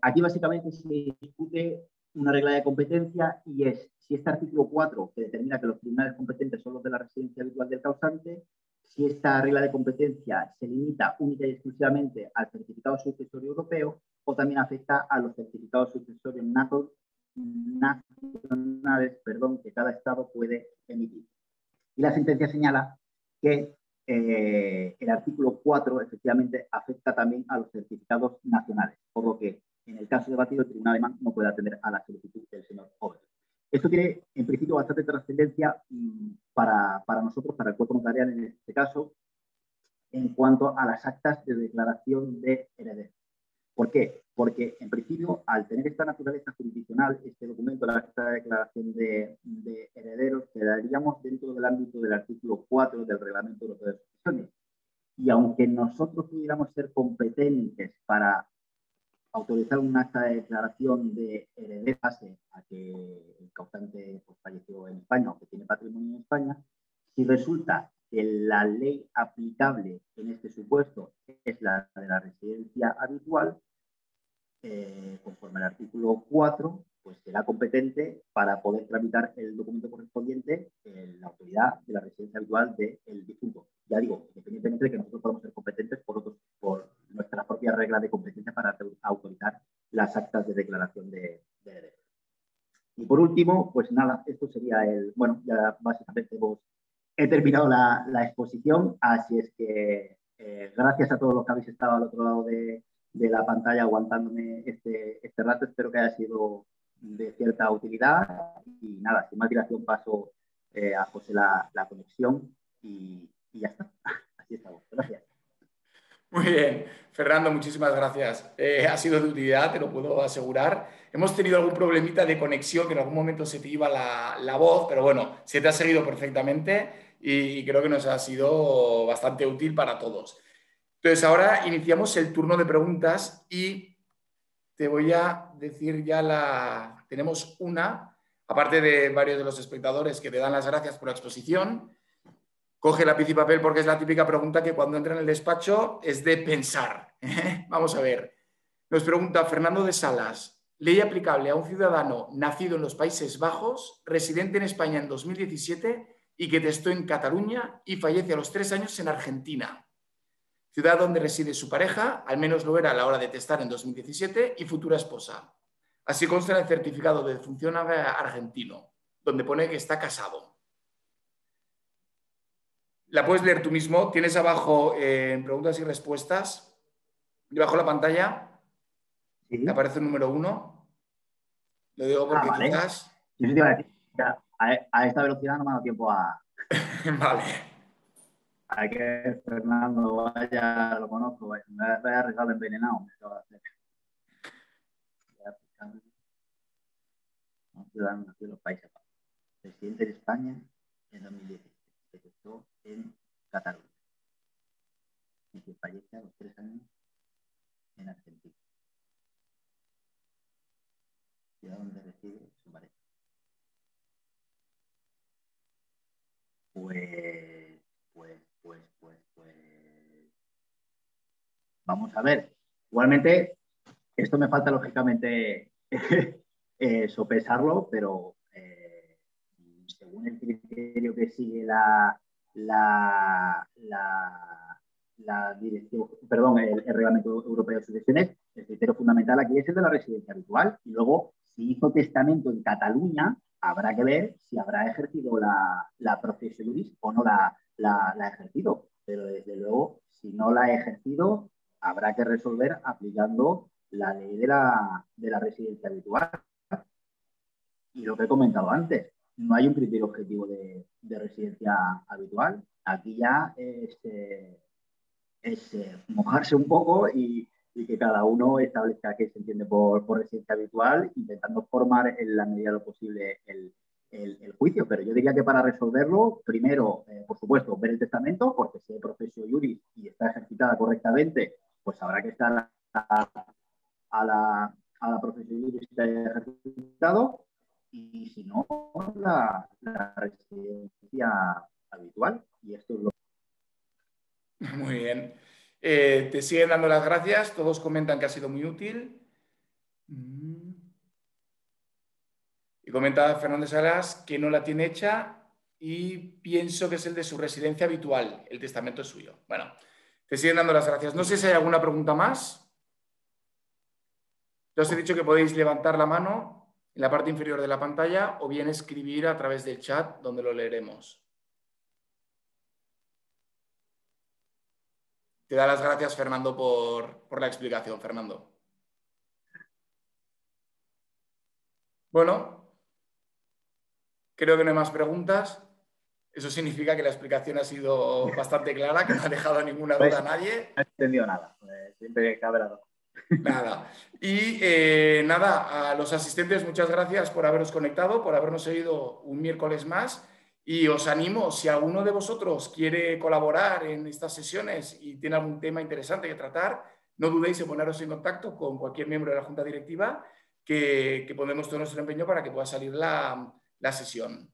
Aquí básicamente se discute una regla de competencia y es si este artículo 4, que determina que los tribunales competentes son los de la residencia habitual del causante, si esta regla de competencia se limita única y exclusivamente al certificado sucesorio europeo o también afecta a los certificados sucesorios nacionales, que cada Estado puede emitir. Y la sentencia señala que el artículo 4 efectivamente afecta también a los certificados nacionales, por lo que en el caso debatido el tribunal alemán no puede atender a la solicitud del señor Ober. Esto tiene en principio bastante trascendencia para nosotros, para el cuerpo notarial en este caso, en cuanto a las actas de declaración de herederos. ¿Por qué? Porque, en principio, al tener esta naturaleza jurisdiccional, este documento, la acta de declaración de herederos, quedaríamos dentro del ámbito del artículo 4 del Reglamento Europeo de Sucesiones. Y aunque nosotros pudiéramos ser competentes para autorizar un acta de declaración de herederos base a que el causante pues, falleció en España o que tiene patrimonio en España, si resulta que la ley aplicable en este supuesto es la de la residencia habitual, conforme al artículo 4, pues será competente para poder tramitar el documento correspondiente en la autoridad de la residencia habitual del difunto. Ya digo, independientemente de que nosotros podamos ser competentes por nuestras propias reglas de competencia para autorizar las actas de declaración de herederos. Y por último, pues nada, esto sería bueno, ya básicamente he terminado la exposición, así es que gracias a todos los que habéis estado al otro lado de la pantalla aguantándome este rato, espero que haya sido de cierta utilidad y nada, sin más dilación paso a José la conexión y ya está, así estamos, gracias. Muy bien, Fernando, muchísimas gracias. Ha sido de utilidad, te lo puedo asegurar. Hemos tenido algún problemita de conexión, que en algún momento se te iba la voz, pero bueno, se te ha seguido perfectamente y creo que nos ha sido bastante útil para todos. Entonces, ahora iniciamos el turno de preguntas y te voy a decir ya tenemos una, aparte de varios de los espectadores que te dan las gracias por la exposición. Coge lápiz y papel porque es la típica pregunta que cuando entra en el despacho es de pensar. Vamos a ver. Nos pregunta Fernando de Salas. Ley aplicable a un ciudadano nacido en los Países Bajos, residente en España en 2017 y que testó en Cataluña y fallece a los 3 años en Argentina. Ciudad donde reside su pareja, al menos lo era a la hora de testar en 2017, y futura esposa. Así consta en el certificado de defunción argentino, donde pone que está casado. La puedes leer tú mismo. Tienes abajo en preguntas y respuestas, debajo de la pantalla, ¿Sí? aparece el número 1. Lo digo porque vale. quizás... Yo sí te iba a decir, a esta velocidad no me ha dado tiempo a... Vale. A que Fernando vaya, lo conozco, vaya a regalo envenenado, me acaba de hacer. Un ciudadano nacido en los Países Bajos, presidente de España en 2017, que testó en Cataluña y que fallece a los 3 años en Argentina, ciudad donde reside su pareja. Vamos a ver. Igualmente, esto me falta lógicamente sopesarlo, pero según el criterio que sigue dirección, perdón, el Reglamento Europeo de Sucesiones, el criterio fundamental aquí es el de la residencia habitual. Y luego, si hizo testamento en Cataluña, habrá que ver si habrá ejercido la procesio juris o no la ha ejercido. Pero desde luego, si no la ha ejercido, habrá que resolver aplicando la ley de la residencia habitual. Y lo que he comentado antes, no hay un criterio objetivo de residencia habitual. Aquí ya es mojarse un poco y que cada uno establezca qué se entiende por residencia habitual, intentando formar en la medida de lo posible el juicio. Pero yo diría que para resolverlo, primero, por supuesto, ver el testamento, porque si hay procesio juris y está ejercitada correctamente, pues habrá que estar a la procesio juris que haya ejercitado. y si no, la residencia habitual. Y esto es lo Muy bien. Te siguen dando las gracias, todos comentan que ha sido muy útil. Y comenta Fernández Salas que no la tiene hecha y pienso que es el de su residencia habitual. El testamento es suyo. Bueno, te siguen dando las gracias. No sé si hay alguna pregunta más. Ya os he dicho que podéis levantar la mano en la parte inferior de la pantalla o bien escribir a través del chat donde lo leeremos. Te da las gracias, Fernando, por la explicación, Fernando. Bueno, creo que no hay más preguntas. Eso significa que la explicación ha sido bastante clara, que no ha dejado ninguna duda a nadie. no he entendido nada. Siempre cabe la duda. Nada. Y nada, a los asistentes, muchas gracias por haberos conectado, por habernos seguido un miércoles más. Y os animo, si alguno de vosotros quiere colaborar en estas sesiones y tiene algún tema interesante que tratar, no dudéis en poneros en contacto con cualquier miembro de la Junta Directiva que pondremos todo nuestro empeño para que pueda salir la sesión.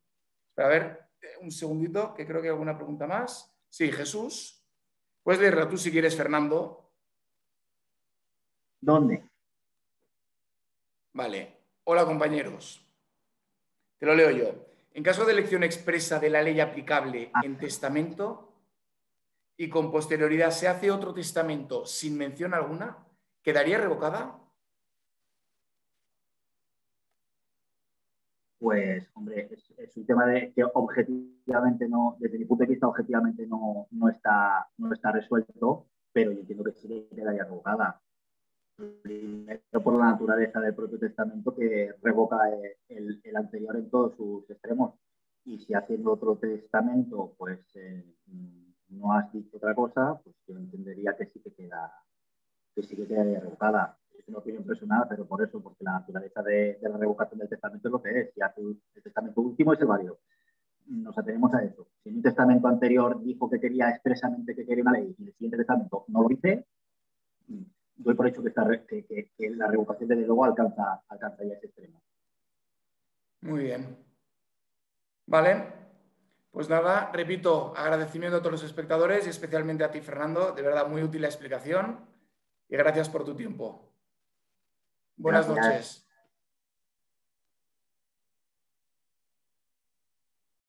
A ver, un segundito, que creo que hay alguna pregunta más. Sí, Jesús. Puedes leerla tú si quieres, Fernando. ¿Dónde? Vale. Hola, compañeros. Te lo leo yo. En caso de elección expresa de la ley aplicable en testamento y con posterioridad se hace otro testamento sin mención alguna, ¿quedaría revocada? Pues, hombre, es un tema de que objetivamente no, desde mi punto de vista, objetivamente no está resuelto, pero yo entiendo que sí que quedaría revocada. Primero por la naturaleza del propio testamento que revoca el anterior en todos sus extremos. Y si haciendo otro testamento, pues no has dicho otra cosa, pues yo entendería que sí que quedaría revocada. Es una opinión personal, pero por eso, porque la naturaleza de la revocación del testamento es lo que es. Si hace el testamento último es el válido. Nos atenemos a eso. Si en un testamento anterior dijo que quería expresamente que quería una ley y el siguiente testamento no lo dice, doy por hecho que la revocación desde luego alcanza ya ese extremo. Muy bien. Vale. Pues nada, repito, agradecimiento a todos los espectadores y especialmente a ti, Fernando. De verdad, muy útil la explicación y gracias por tu tiempo. Buenas Gracias. noches.